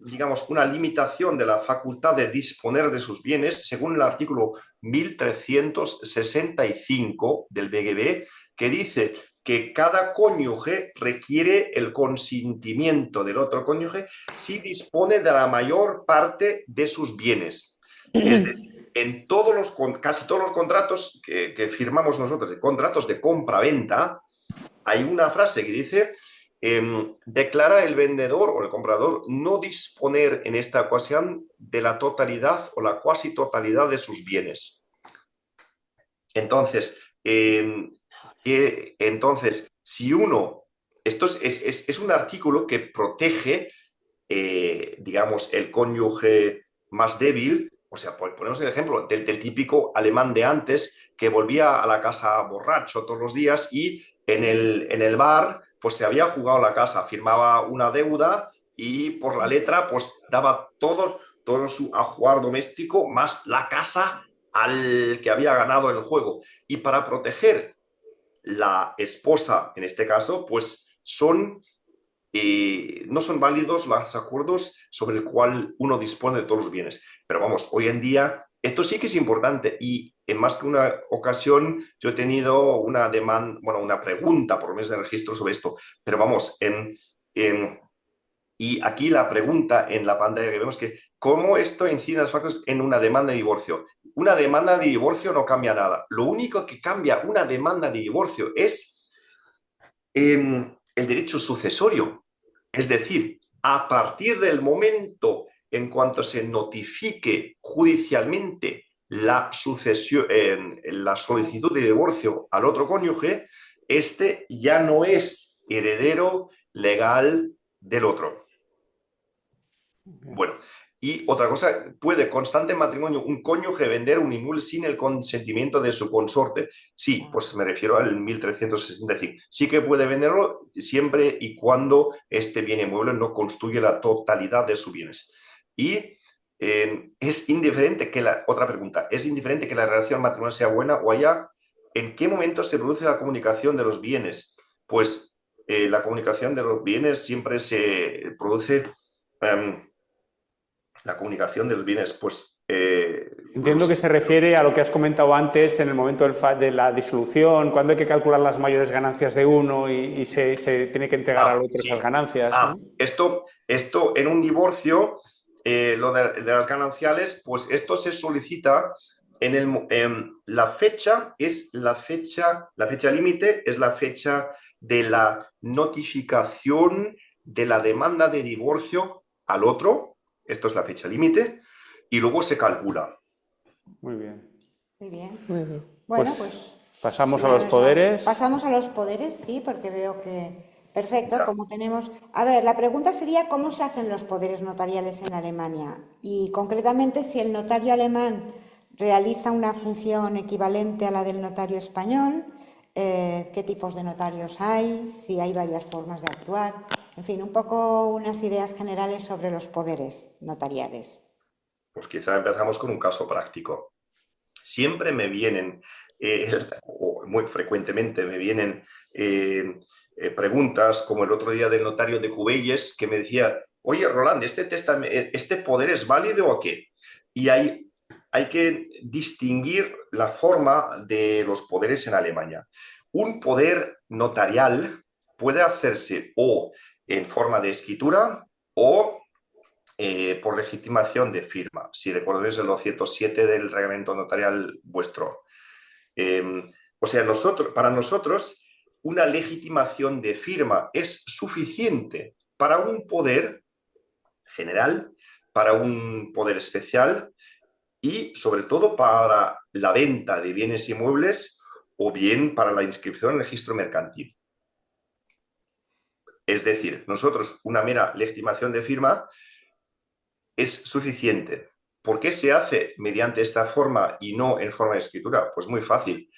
digamos, una limitación de la facultad de disponer de sus bienes según el artículo 1365 del BGB, que dice que cada cónyuge requiere el consentimiento del otro cónyuge si dispone de la mayor parte de sus bienes. Es decir, en casi todos los contratos que firmamos nosotros, de contratos de compra-venta, hay una frase que dice: declara el vendedor o el comprador no disponer en esta ocasión de la totalidad o la cuasi totalidad de sus bienes. Entonces, si uno... Esto es un artículo que protege, digamos, el cónyuge más débil. O sea, ponemos el ejemplo del típico alemán de antes que volvía a la casa borracho todos los días y en el bar pues se había jugado la casa, firmaba una deuda y por la letra pues daba todo su ajuar doméstico más la casa al que había ganado el juego. Y para proteger la esposa, en este caso, pues no son válidos los acuerdos sobre el cual uno dispone de todos los bienes. Pero vamos, hoy en día esto sí que es importante y en más que una ocasión yo he tenido una demanda, bueno, una pregunta por mes de registro sobre esto. Pero vamos, y aquí la pregunta en la pantalla que vemos que ¿cómo esto incide en los factores en una demanda de divorcio? Una demanda de divorcio no cambia nada. Lo único que cambia una demanda de divorcio es el derecho sucesorio. Es decir, a partir del momento en cuanto se notifique judicialmente la sucesión, la solicitud de divorcio al otro cónyuge, este ya no es heredero legal del otro. Bueno, y otra cosa, ¿puede constante matrimonio un cónyuge vender un inmueble sin el consentimiento de su consorte? Sí, pues me refiero al 1365. Sí que puede venderlo siempre y cuando este bien inmueble no constituye la totalidad de sus bienes. Y es indiferente que otra pregunta, ¿es indiferente que la relación matrimonial sea buena o haya? ¿En qué momento se produce la comunicación de los bienes? Pues la comunicación de los bienes siempre se produce... la comunicación de los bienes, pues... Entiendo que se refiere a lo que has comentado antes en el momento de la disolución, cuando hay que calcular las mayores ganancias de uno y se tiene que entregar al otro esas ganancias, ¿no? Esto en un divorcio, lo de las gananciales, pues esto se solicita la fecha límite es la fecha de la notificación de la demanda de divorcio al otro. Esto es la fecha límite y luego se calcula. Muy bien. Muy bien. Muy bien. Bueno, pues pasamos a los poderes. Pasamos a los poderes, sí, porque veo que... Perfecto, Ya. como tenemos... A ver, la pregunta sería cómo se hacen los poderes notariales en Alemania y concretamente si el notario alemán realiza una función equivalente a la del notario español, qué tipos de notarios hay, si hay varias formas de actuar, en fin, un poco unas ideas generales sobre los poderes notariales. Pues quizá empezamos con un caso práctico. Siempre me vienen, o muy frecuentemente me vienen preguntas, como el otro día del notario de Cubelles, que me decía: oye, Roland, ¿este poder es válido o qué? Y hay que distinguir la forma de los poderes en Alemania. Un poder notarial puede hacerse o en forma de escritura o por legitimación de firma. Si recordáis el 207 del reglamento notarial vuestro. O sea, para nosotros, una legitimación de firma es suficiente para un poder general, para un poder especial y, sobre todo, para la venta de bienes inmuebles o bien para la inscripción en el registro mercantil. Es decir, nosotros una mera legitimación de firma es suficiente. ¿Por qué se hace mediante esta forma y no en forma de escritura? Pues muy fácil.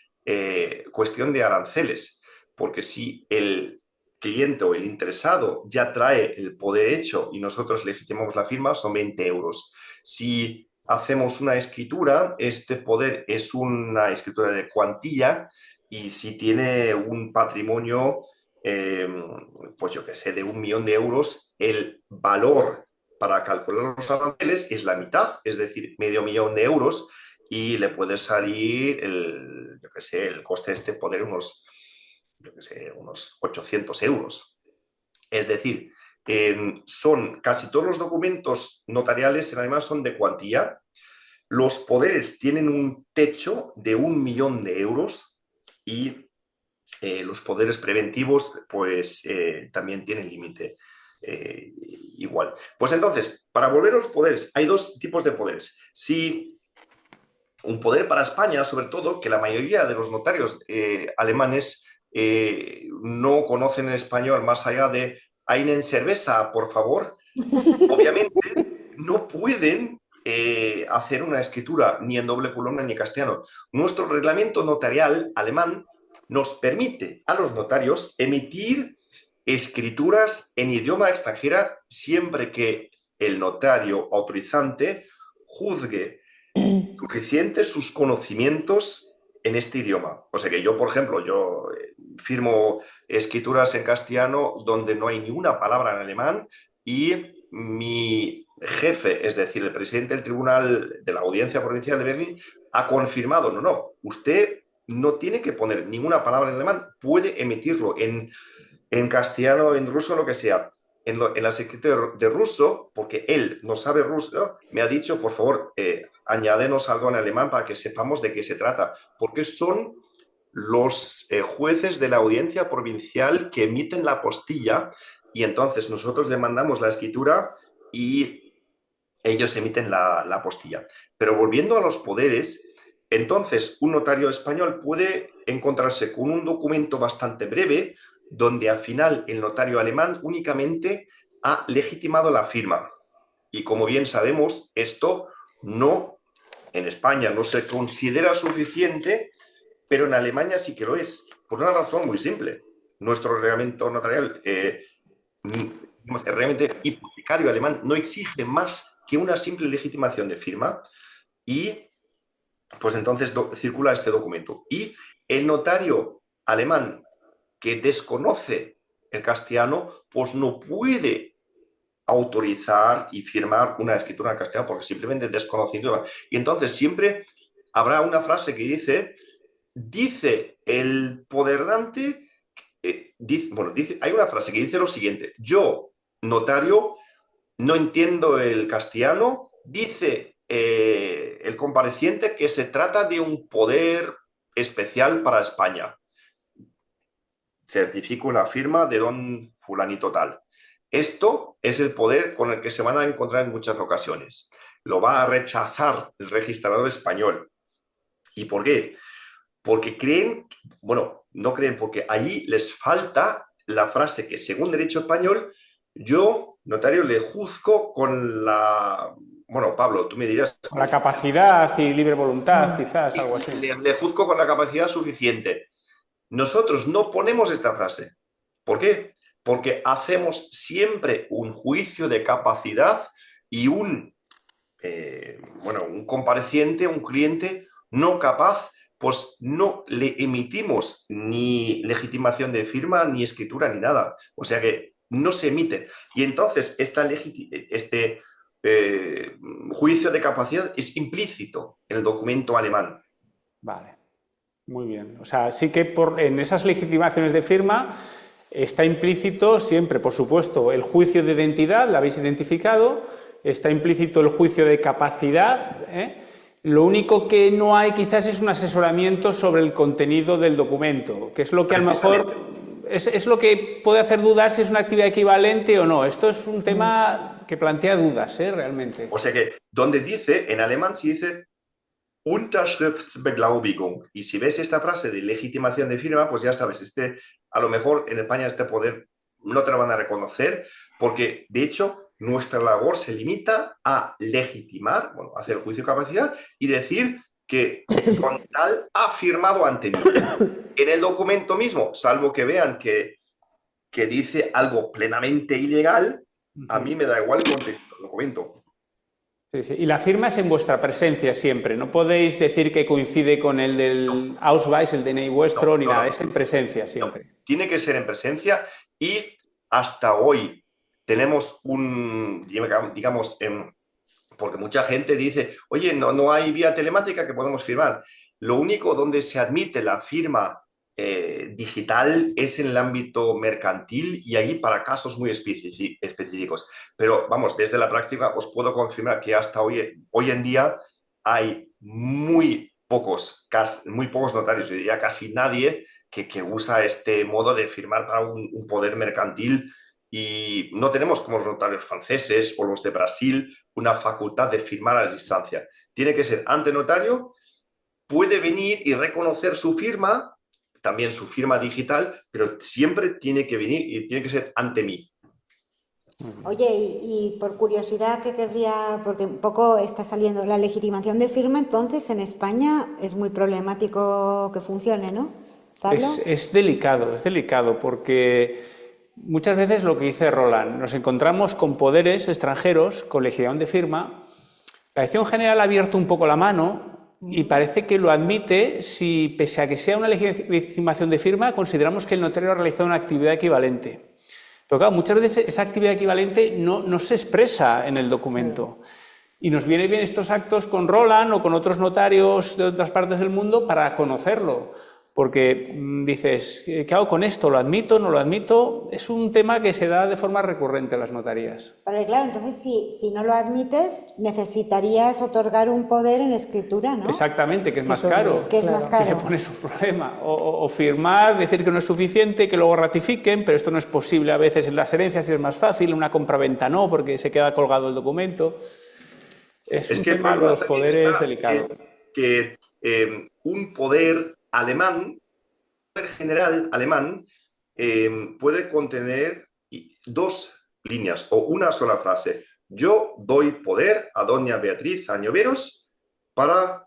Cuestión de aranceles. Porque si el cliente o el interesado ya trae el poder hecho y nosotros legitimamos la firma, son 20 euros. Si hacemos una escritura, este poder es una escritura de cuantía y si tiene un patrimonio, pues yo qué sé, de 1 millón de euros, el valor para calcular los aranceles es la mitad, es decir, medio millón de euros, y le puede salir yo qué sé, el coste de este poder unos 800 euros. Es decir, son casi todos los documentos notariales en alemán son de cuantía. Los poderes tienen un techo de 1 millón de euros y los poderes preventivos pues también tienen límite igual. Pues entonces, para volver a los poderes, hay dos tipos de poderes. Si un poder para España, sobre todo, que la mayoría de los notarios alemanes no conocen en español más allá de einen cerveza, por favor. Obviamente no pueden hacer una escritura ni en doble columna ni en castellano. Nuestro reglamento notarial alemán nos permite a los notarios emitir escrituras en idioma extranjera siempre que el notario autorizante juzgue suficientes sus conocimientos en este idioma. O sea que yo, por ejemplo, yo firmo escrituras en castellano donde no hay ni una palabra en alemán y mi jefe, es decir, el presidente del tribunal de la Audiencia Provincial de Berlín, ha confirmado, no, usted no tiene que poner ninguna palabra en alemán, puede emitirlo en castellano, en ruso, lo que sea. En las escrituras de ruso, porque él no sabe ruso, me ha dicho, por favor, añádenos algo en alemán para que sepamos de qué se trata, porque son los jueces de la audiencia provincial que emiten la apostilla y entonces nosotros le mandamos la escritura y ellos emiten la apostilla. Pero volviendo a los poderes, entonces un notario español puede encontrarse con un documento bastante breve donde al final el notario alemán únicamente ha legitimado la firma. Y como bien sabemos, esto en España no se considera suficiente, pero en Alemania sí que lo es, por una razón muy simple. Nuestro reglamento notarial, el reglamento hipotecario alemán, no exige más que una simple legitimación de firma y pues entonces circula este documento. Y el notario alemán que desconoce el castellano, pues no puede autorizar y firmar una escritura en castellano porque simplemente desconociendo. Y entonces siempre habrá una frase que dice el poderante, hay una frase que dice lo siguiente: yo, notario, no entiendo el castellano, dice el compareciente que se trata de un poder especial para España. Certifico una firma de don fulanito tal. Esto es el poder con el que se van a encontrar en muchas ocasiones. Lo va a rechazar el registrador español. ¿Y por qué? Porque creen, no creen, porque allí les falta la frase que según derecho español, yo, notario, le juzgo con la... Bueno, Pablo, tú me dirás... Con la capacidad y libre voluntad, quizás, algo así. Le juzgo con la capacidad suficiente. Nosotros no ponemos esta frase. ¿Por qué? Porque hacemos siempre un juicio de capacidad y un compareciente, un cliente no capaz, pues no le emitimos ni legitimación de firma, ni escritura, ni nada. O sea que no se emite. Y entonces este juicio de capacidad es implícito en el documento alemán. Vale, muy bien. O sea, sí que en esas legitimaciones de firma está implícito siempre, por supuesto, el juicio de identidad, la habéis identificado, está implícito el juicio de capacidad, Lo único que no hay quizás es un asesoramiento sobre el contenido del documento, que es lo que a lo mejor es lo que puede hacer dudar si es una actividad equivalente o no. Esto es un tema que plantea dudas, realmente. O sea que donde dice, en alemán se dice Unterschriftsbeglaubigung. Y si ves esta frase de legitimación de firma, pues ya sabes, a lo mejor en España este poder no te lo van a reconocer, porque de hecho nuestra labor se limita a legitimar, hacer el juicio de capacidad y decir que con tal ha firmado ante mí. En el documento mismo, salvo que vean que dice algo plenamente ilegal, a mí me da igual el contenido del documento. Sí, sí. Y la firma es en vuestra presencia siempre. No podéis decir que coincide con el del Ausweis, el DNI vuestro, ni nada. Es en presencia siempre. No. Tiene que ser en presencia y hasta hoy tenemos porque mucha gente dice, oye, no hay vía telemática que podemos firmar. Lo único donde se admite la firma digital es en el ámbito mercantil y allí para casos muy específicos. Pero vamos, desde la práctica os puedo confirmar que hasta hoy en día hay muy pocos notarios, yo diría casi nadie, que usa este modo de firmar para un poder mercantil, y no tenemos como los notarios franceses o los de Brasil una facultad de firmar a la distancia. Tiene que ser ante notario, puede venir y reconocer su firma, también su firma digital, pero siempre tiene que venir y tiene que ser ante mí. Oye, y por curiosidad que querría, porque un poco está saliendo, la legitimación de firma, entonces en España es muy problemático que funcione, ¿no? ¿Pablo? Es delicado, porque muchas veces lo que dice Roland, nos encontramos con poderes extranjeros, con legitimidad de firma. La Dirección General ha abierto un poco la mano y parece que lo admite si, pese a que sea una legitimación de firma, consideramos que el notario ha realizado una actividad equivalente. Pero claro, muchas veces esa actividad equivalente no se expresa en el documento. Y nos viene bien estos actos con Roland o con otros notarios de otras partes del mundo para conocerlo. Porque dices, ¿qué hago con esto? ¿Lo admito? ¿No lo admito? Es un tema que se da de forma recurrente en las notarías. Pero claro, entonces si no lo admites, necesitarías otorgar un poder en escritura, ¿no? Exactamente, que es más caro. Que es más caro. Que pones un problema. O firmar, decir que no es suficiente, que luego ratifiquen, pero esto no es posible a veces en las herencias, y es más fácil, una compraventa no, porque se queda colgado el documento. Es un tema de los poderes delicado. Un poder alemán, un poder general alemán, puede contener dos líneas o una sola frase. Yo doy poder a doña Beatriz Añoveros para...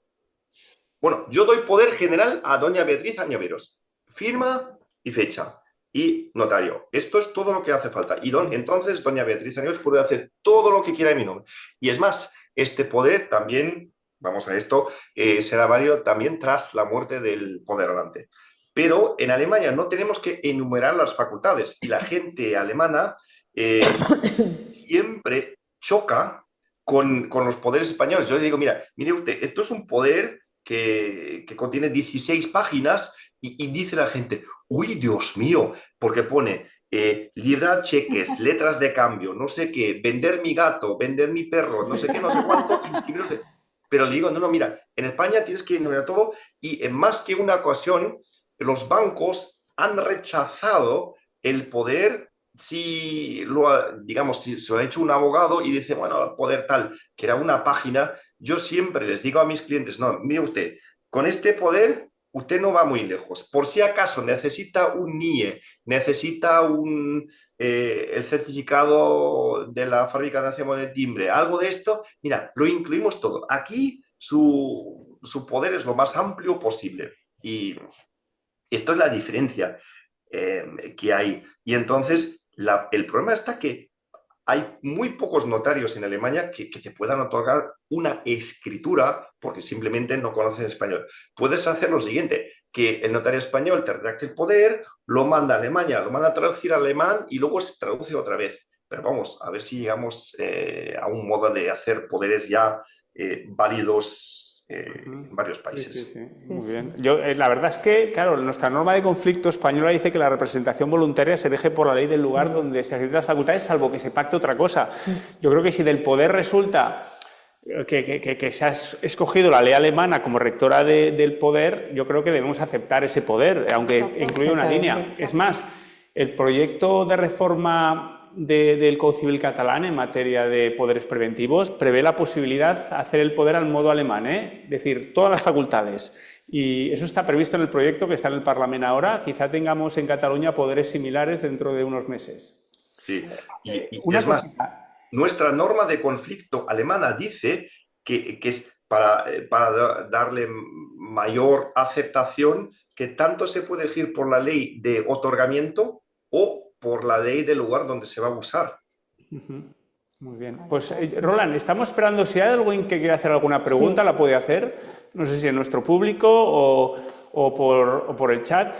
Bueno, yo doy poder general a doña Beatriz Añoveros. Firma y fecha. Y notario. Esto es todo lo que hace falta. Y entonces doña Beatriz Añoveros puede hacer todo lo que quiera en mi nombre. Y es más, este poder también... Vamos a esto, será válido también tras la muerte del poderante. Pero en Alemania no tenemos que enumerar las facultades y la gente alemana siempre choca con los poderes españoles. Yo le digo, mire usted, esto es un poder que contiene 16 páginas y dice la gente, uy, Dios mío, porque pone librar cheques, letras de cambio, no sé qué, vender mi gato, vender mi perro, no sé qué, no sé cuánto, inscribirse. Pero le digo, no, mira, en España tienes que enumerar todo, y en más que una ocasión los bancos han rechazado el poder si se lo ha hecho un abogado y dice, bueno, poder tal, que era una página. Yo siempre les digo a mis clientes, no, mire usted, con este poder usted no va muy lejos. Por si acaso necesita un NIE, necesita el certificado de la Fábrica Nacional de Timbre, algo de esto, mira, lo incluimos todo. Aquí su poder es lo más amplio posible. Y esto es la diferencia que hay. Y entonces el problema está que hay muy pocos notarios en Alemania que te puedan otorgar una escritura porque simplemente no conocen español. Puedes hacer lo siguiente, que el notario español te redacte el poder, lo manda a Alemania, lo manda a traducir al alemán y luego se traduce otra vez. Pero vamos, a ver si llegamos a un modo de hacer poderes ya válidos en varios países. Sí. Muy bien. La verdad es que, claro, nuestra norma de conflicto española dice que la representación voluntaria se deje por la ley del lugar donde se ejercen las facultades, salvo que se pacte otra cosa. Yo creo que si del poder resulta que se ha escogido la ley alemana como rectora del poder, yo creo que debemos aceptar ese poder, aunque incluya una línea. Es más, el proyecto de reforma del Código Civil catalán en materia de poderes preventivos prevé la posibilidad de hacer el poder al modo alemán, es decir, todas las facultades. Y eso está previsto en el proyecto que está en el Parlamento ahora. Quizá tengamos en Cataluña poderes similares dentro de unos meses. Sí, y es más, nuestra norma de conflicto alemana dice que es para darle mayor aceptación, que tanto se puede elegir por la ley de otorgamiento o por la ley del lugar donde se va a usar. Muy bien. Pues, Roland, estamos esperando, si hay alguien que quiera hacer alguna pregunta, sí, la puede hacer. No sé si en nuestro público o por el chat.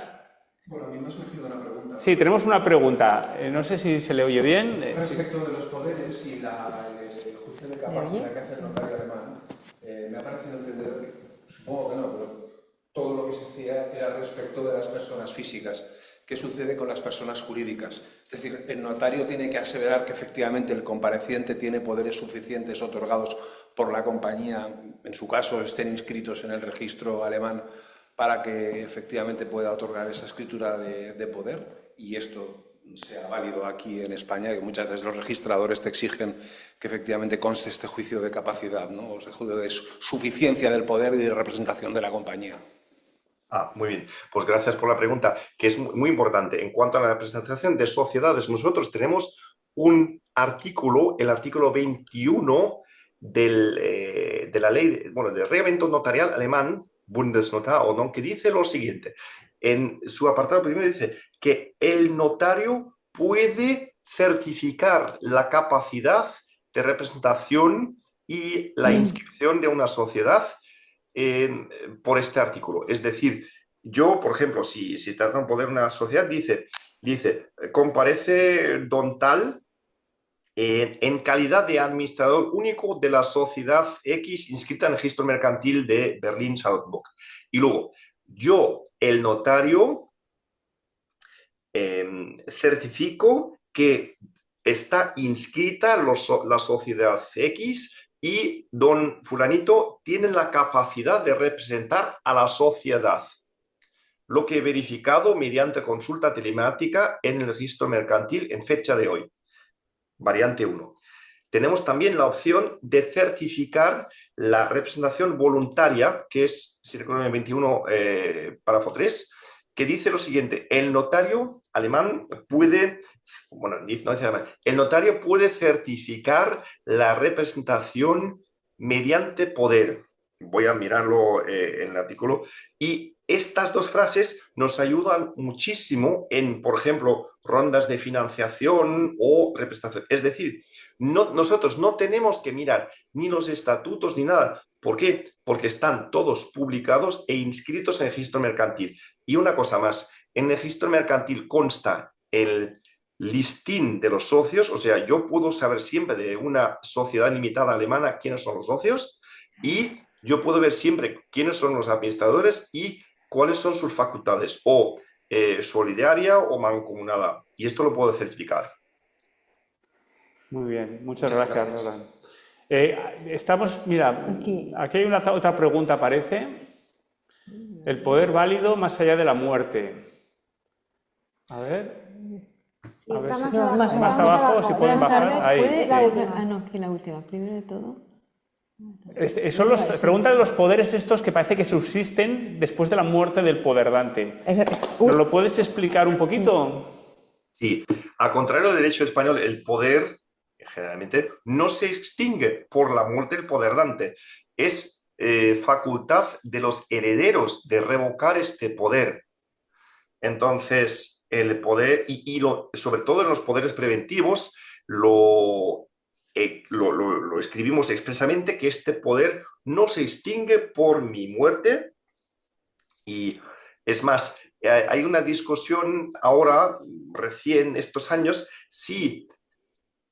Bueno, a mí me ha surgido una pregunta. Sí, tenemos una pregunta. No sé si se le oye bien. Respecto de los poderes y el juicio de capacidad que hace el notario alemán, me ha parecido entender que, supongo que no, pero todo lo que se hacía era respecto de las personas físicas. ¿Qué sucede con las personas jurídicas? Es decir, el notario tiene que aseverar que efectivamente el compareciente tiene poderes suficientes otorgados por la compañía, en su caso estén inscritos en el registro alemán, para que efectivamente pueda otorgar esa escritura de poder, y esto sea válido aquí en España, que muchas veces los registradores te exigen que efectivamente conste este juicio de capacidad, ¿no? O sea, juicio de suficiencia del poder y de representación de la compañía. Muy bien. Pues gracias por la pregunta, que es muy importante. En cuanto a la representación de sociedades, nosotros tenemos un artículo, el artículo 21 de la ley, del reglamento notarial alemán, Bundesnotardordnung, que dice lo siguiente. En su apartado primero dice que el notario puede certificar la capacidad de representación y la inscripción de una sociedad por este artículo. Es decir, yo, por ejemplo, si trata de poder una sociedad, dice, comparece don tal en calidad de administrador único de la sociedad X inscrita en el registro mercantil de Berlín-Charlottenburg. Y luego, yo, el notario, certifico que está inscrita la sociedad X y don fulanito tiene la capacidad de representar a la sociedad, lo que he verificado mediante consulta telemática en el registro mercantil en fecha de hoy. Variante 1. Tenemos también la opción de certificar la representación voluntaria, que es, si recuerdo, el 21, párrafo 3, que dice lo siguiente: el notario alemán puede, el notario puede certificar la representación mediante poder. Voy a mirarlo en el artículo. Y estas dos frases nos ayudan muchísimo en, por ejemplo, rondas de financiación o representación. Es decir, nosotros no tenemos que mirar ni los estatutos ni nada. ¿Por qué? Porque están todos publicados e inscritos en el registro mercantil. Y una cosa más, en el registro mercantil consta el listín de los socios, o sea, yo puedo saber siempre de una sociedad limitada alemana quiénes son los socios, y yo puedo ver siempre quiénes son los administradores y cuáles son sus facultades, o solidaria o mancomunada. Y esto lo puedo certificar. Muy bien, muchas gracias, Roland. Aquí hay otra pregunta, parece. El poder válido más allá de la muerte. A ver. Más abajo, si pueden bajar. Ahí. La última. Primero de todo. Preguntan los poderes estos que parece que subsisten después de la muerte del poderdante. ¿Nos lo puedes explicar un poquito? Sí. A contrario del derecho español, el poder generalmente no se extingue por la muerte del poderdante. Es facultad de los herederos de revocar este poder. Entonces, el poder, sobre todo en los poderes preventivos, lo escribimos expresamente, que este poder no se extingue por mi muerte. Y es más, hay una discusión ahora, recién estos años, si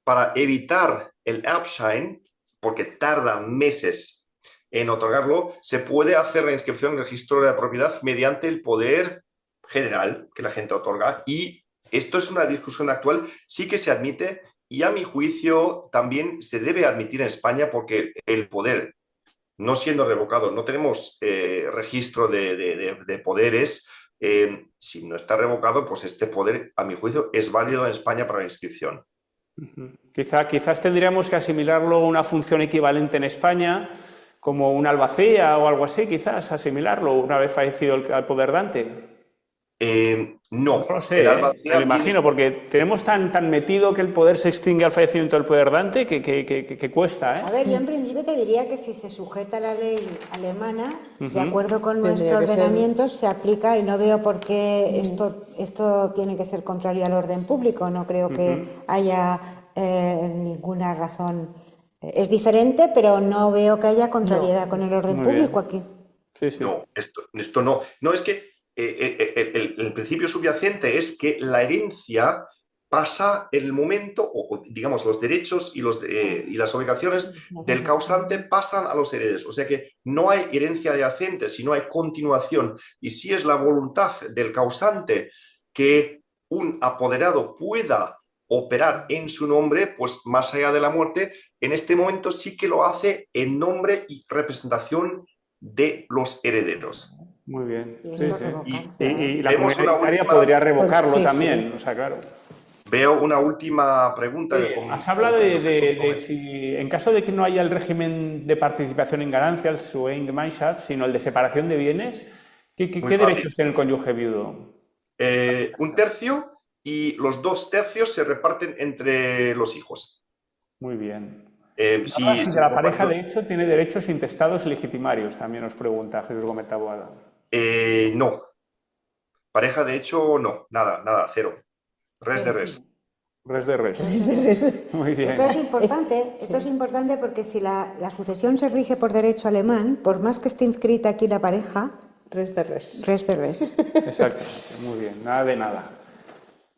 para evitar el Erbschein, porque tarda meses en otorgarlo, se puede hacer la inscripción en el registro de la propiedad mediante el poder general que la gente otorga. Y esto es una discusión actual, sí que se admite, y a mi juicio también se debe admitir en España, porque el poder, no siendo revocado, no tenemos registro de poderes. Si no está revocado, pues este poder, a mi juicio, es válido en España para la inscripción. Quizás tendríamos que asimilarlo a una función equivalente en España, como una albacea o algo así, quizás asimilarlo una vez fallecido el poderdante. No lo sé, me lo imagino, porque tenemos tan metido que el poder se extingue al fallecimiento del poderdante que cuesta. A ver, yo en principio te diría que si se sujeta a la ley alemana, de acuerdo con nuestro ordenamiento, se aplica, y no veo por qué esto tiene que ser contrario al orden público. No creo que haya ninguna razón. Es diferente, pero no veo que haya contrariedad con el orden público aquí. Sí, sí. No, esto no. No, es que el principio subyacente es que la herencia pasa el momento, o digamos, los derechos y las obligaciones del causante pasan a los herederos. O sea que no hay herencia yacente, sino hay continuación. Y si es la voluntad del causante que un apoderado pueda operar en su nombre, pues más allá de la muerte, en este momento sí que lo hace en nombre y representación de los herederos. Muy bien. Y Sí, esto sí. revoca. Y la Vemos comunidad una hereditaria última- podría revocarlo Sí, también, sí. o sea, claro. Veo una última pregunta. Sí, has hablado Jesús de Gómez. si, en caso de que no haya el régimen de participación en ganancias o en Gemeinschaft, sino el de separación de bienes, ¿qué Muy derechos fácil. tiene el cónyuge viudo? Un tercio y los 2 tercios se reparten entre los hijos. Muy bien. Si Si se de la pareja, de comparte- hecho, tiene derechos intestados legitimarios, también nos pregunta Jesús Gómez Taboada. no. Pareja, de hecho, no. Nada, nada, cero. Res de res. Res de res. Muy bien. Esto es importante porque si la sucesión se rige por derecho alemán, por más que esté inscrita aquí la pareja, Res de res. res de res. Exacto. Muy bien. Nada de nada.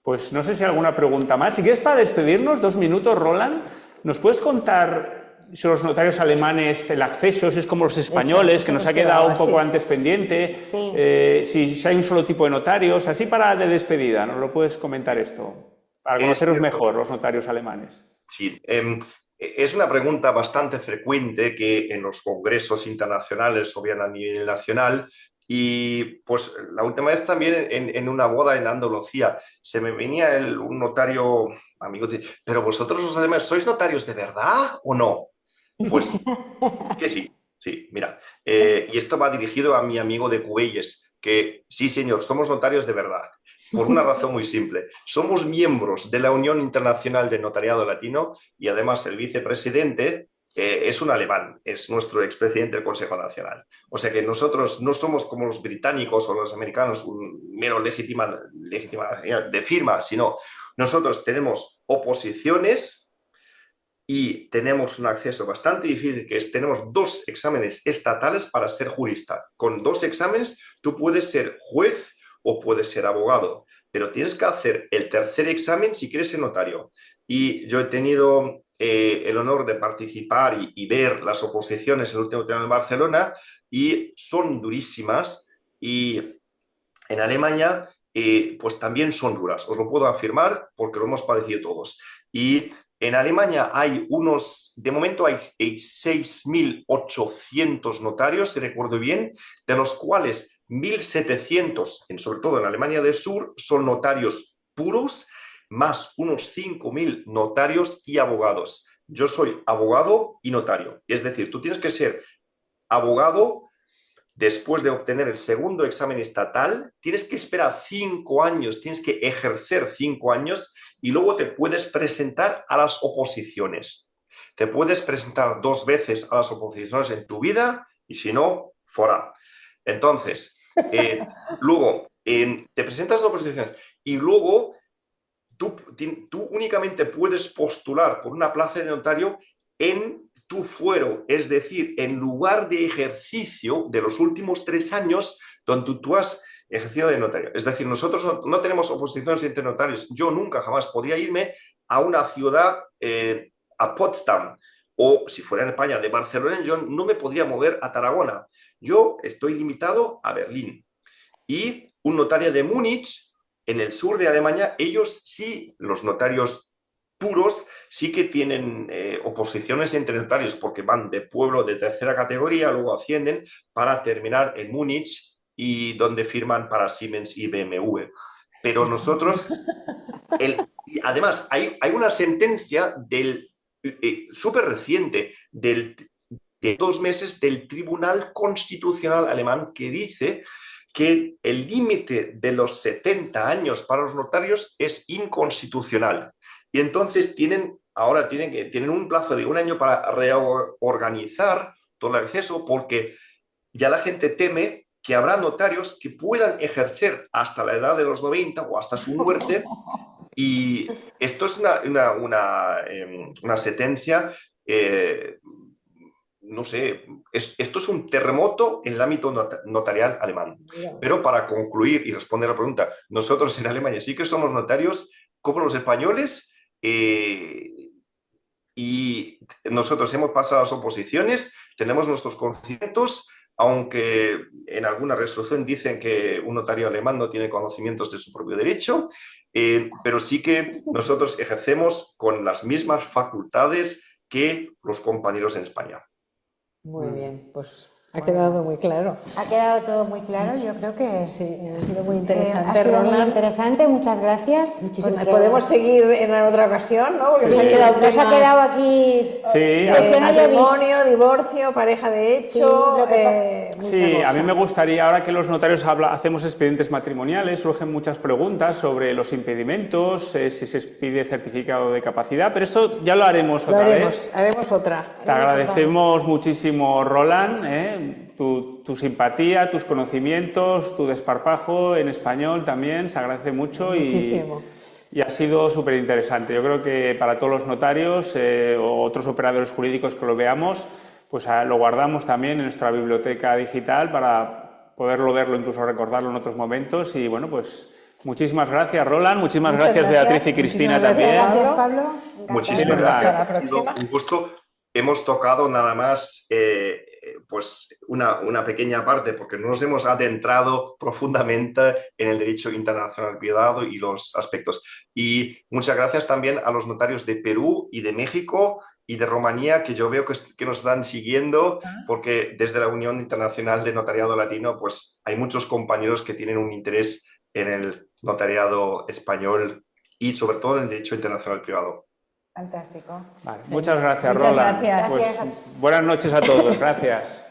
Pues no sé si hay alguna pregunta más. Si quieres, para despedirnos, 2 minutos, Roland, ¿nos puedes contar sobre los notarios alemanes, el acceso, si es como los españoles, Eso que nos nos ha quedado un quedaba, poco sí. antes pendiente? Sí. Si hay un solo tipo de notarios, así para de despedida, ¿nos lo puedes comentar esto? Para conoceros cierto. mejor los notarios alemanes. Sí, es una pregunta bastante frecuente que en los congresos internacionales o bien a nivel nacional. Y pues la última vez también en una boda en Andalucía se me venía un notario amigo y dice, pero vosotros los alemanes, ¿sois notarios de verdad o no? Pues que sí, mira. Y esto va dirigido a mi amigo de Cubelles, que sí, señor, somos notarios de verdad. Por una razón muy simple. Somos miembros de la Unión Internacional de Notariado Latino y además el vicepresidente es un alemán, es nuestro expresidente del Consejo Nacional. O sea que nosotros no somos como los británicos o los americanos, un mero legítima de firma, sino nosotros tenemos oposiciones y tenemos un acceso bastante difícil, que es, tenemos 2 exámenes estatales para ser jurista. Con 2 exámenes tú puedes ser juez o puedes ser abogado, pero tienes que hacer el tercer examen si quieres ser notario. Y yo he tenido el honor de participar y ver las oposiciones en el último tribunal de Barcelona y son durísimas, y en Alemania pues también son duras, os lo puedo afirmar porque lo hemos padecido todos. Y en Alemania hay de momento hay 6.800 notarios, si recuerdo bien, de los cuales 1.700, sobre todo en Alemania del Sur, son notarios puros, más unos 5.000 notarios y abogados. Yo soy abogado y notario, es decir, tú tienes que ser abogado. Después de obtener el segundo examen estatal, tienes que esperar 5 años, tienes que ejercer 5 años y luego te puedes presentar a las oposiciones. Te puedes presentar 2 veces a las oposiciones en tu vida y si no, fuera. Entonces, luego te presentas a las oposiciones y luego tú únicamente puedes postular por una plaza de notario en tu fuero, es decir, en lugar de ejercicio de los últimos 3 años donde tú has ejercido de notario. Es decir, nosotros no tenemos oposiciones entre notarios. Yo nunca jamás podría irme a una ciudad, a Potsdam, o si fuera en España, de Barcelona, yo no me podría mover a Tarragona. Yo estoy limitado a Berlín. Y un notario de Múnich, en el sur de Alemania, ellos sí, los notarios puros, sí que tienen oposiciones entre notarios porque van de pueblo de tercera categoría, luego ascienden para terminar en Múnich y donde firman para Siemens y BMW. Pero nosotros, además, hay una sentencia súper reciente de 2 meses del Tribunal Constitucional Alemán que dice que el límite de los 70 años para los notarios es inconstitucional. Y entonces tienen un plazo de 1 año para reorganizar todo el acceso, porque ya la gente teme que habrá notarios que puedan ejercer hasta la edad de los 90 o hasta su muerte. Y esto es una sentencia, no sé, esto es un terremoto en el ámbito notarial alemán. Pero para concluir y responder a la pregunta, nosotros en Alemania sí que somos notarios como los españoles, y nosotros hemos pasado las oposiciones, tenemos nuestros conocimientos, aunque en alguna resolución dicen que un notario alemán no tiene conocimientos de su propio derecho, pero sí que nosotros ejercemos con las mismas facultades que los compañeros en España. Muy bien, pues ha quedado muy claro. Ha quedado todo muy claro, yo creo que Sí, ha sido muy interesante, ha sido muy Roland. interesante, muchas gracias. Muchísimas. porque- Podemos seguir en otra ocasión, ¿no? Porque Sí, nos han nos ha temas quedado aquí Sí, cuestiones de matrimonio, divorcio, pareja de hecho, Sí, lo que mucha Sí, a cosa. mí me gustaría, ahora que los notarios hacemos expedientes matrimoniales, surgen muchas preguntas sobre los impedimentos, si se pide certificado de capacidad, pero eso ya lo haremos Lo otra vez. haremos otra. Te agradecemos muchísimo, Roland, tu simpatía, tus conocimientos, tu desparpajo en español también, se agradece mucho Muchísimo. y ha sido súper interesante. Yo creo que para todos los notarios o otros operadores jurídicos que lo veamos, pues lo guardamos también en nuestra biblioteca digital para poderlo verlo, incluso recordarlo en otros momentos. Y bueno, pues muchísimas gracias, Roland, muchísimas Muchas gracias, gracias. Beatriz y Cristina Muchísimas también. Gracias, Pablo. Encantada. Muchísimas Venga, gracias, hasta la ha sido próxima. un gusto. Hemos tocado nada más pues una pequeña parte, porque no nos hemos adentrado profundamente en el derecho internacional privado y los aspectos. Y muchas gracias también a los notarios de Perú y de México y de Rumanía, que yo veo que nos están siguiendo, porque desde la Unión Internacional de Notariado Latino, pues hay muchos compañeros que tienen un interés en el notariado español y sobre todo en el derecho internacional privado. Fantástico. Vale, muchas gracias, Muchas Roland. gracias. Pues, Gracias. buenas noches a todos, gracias.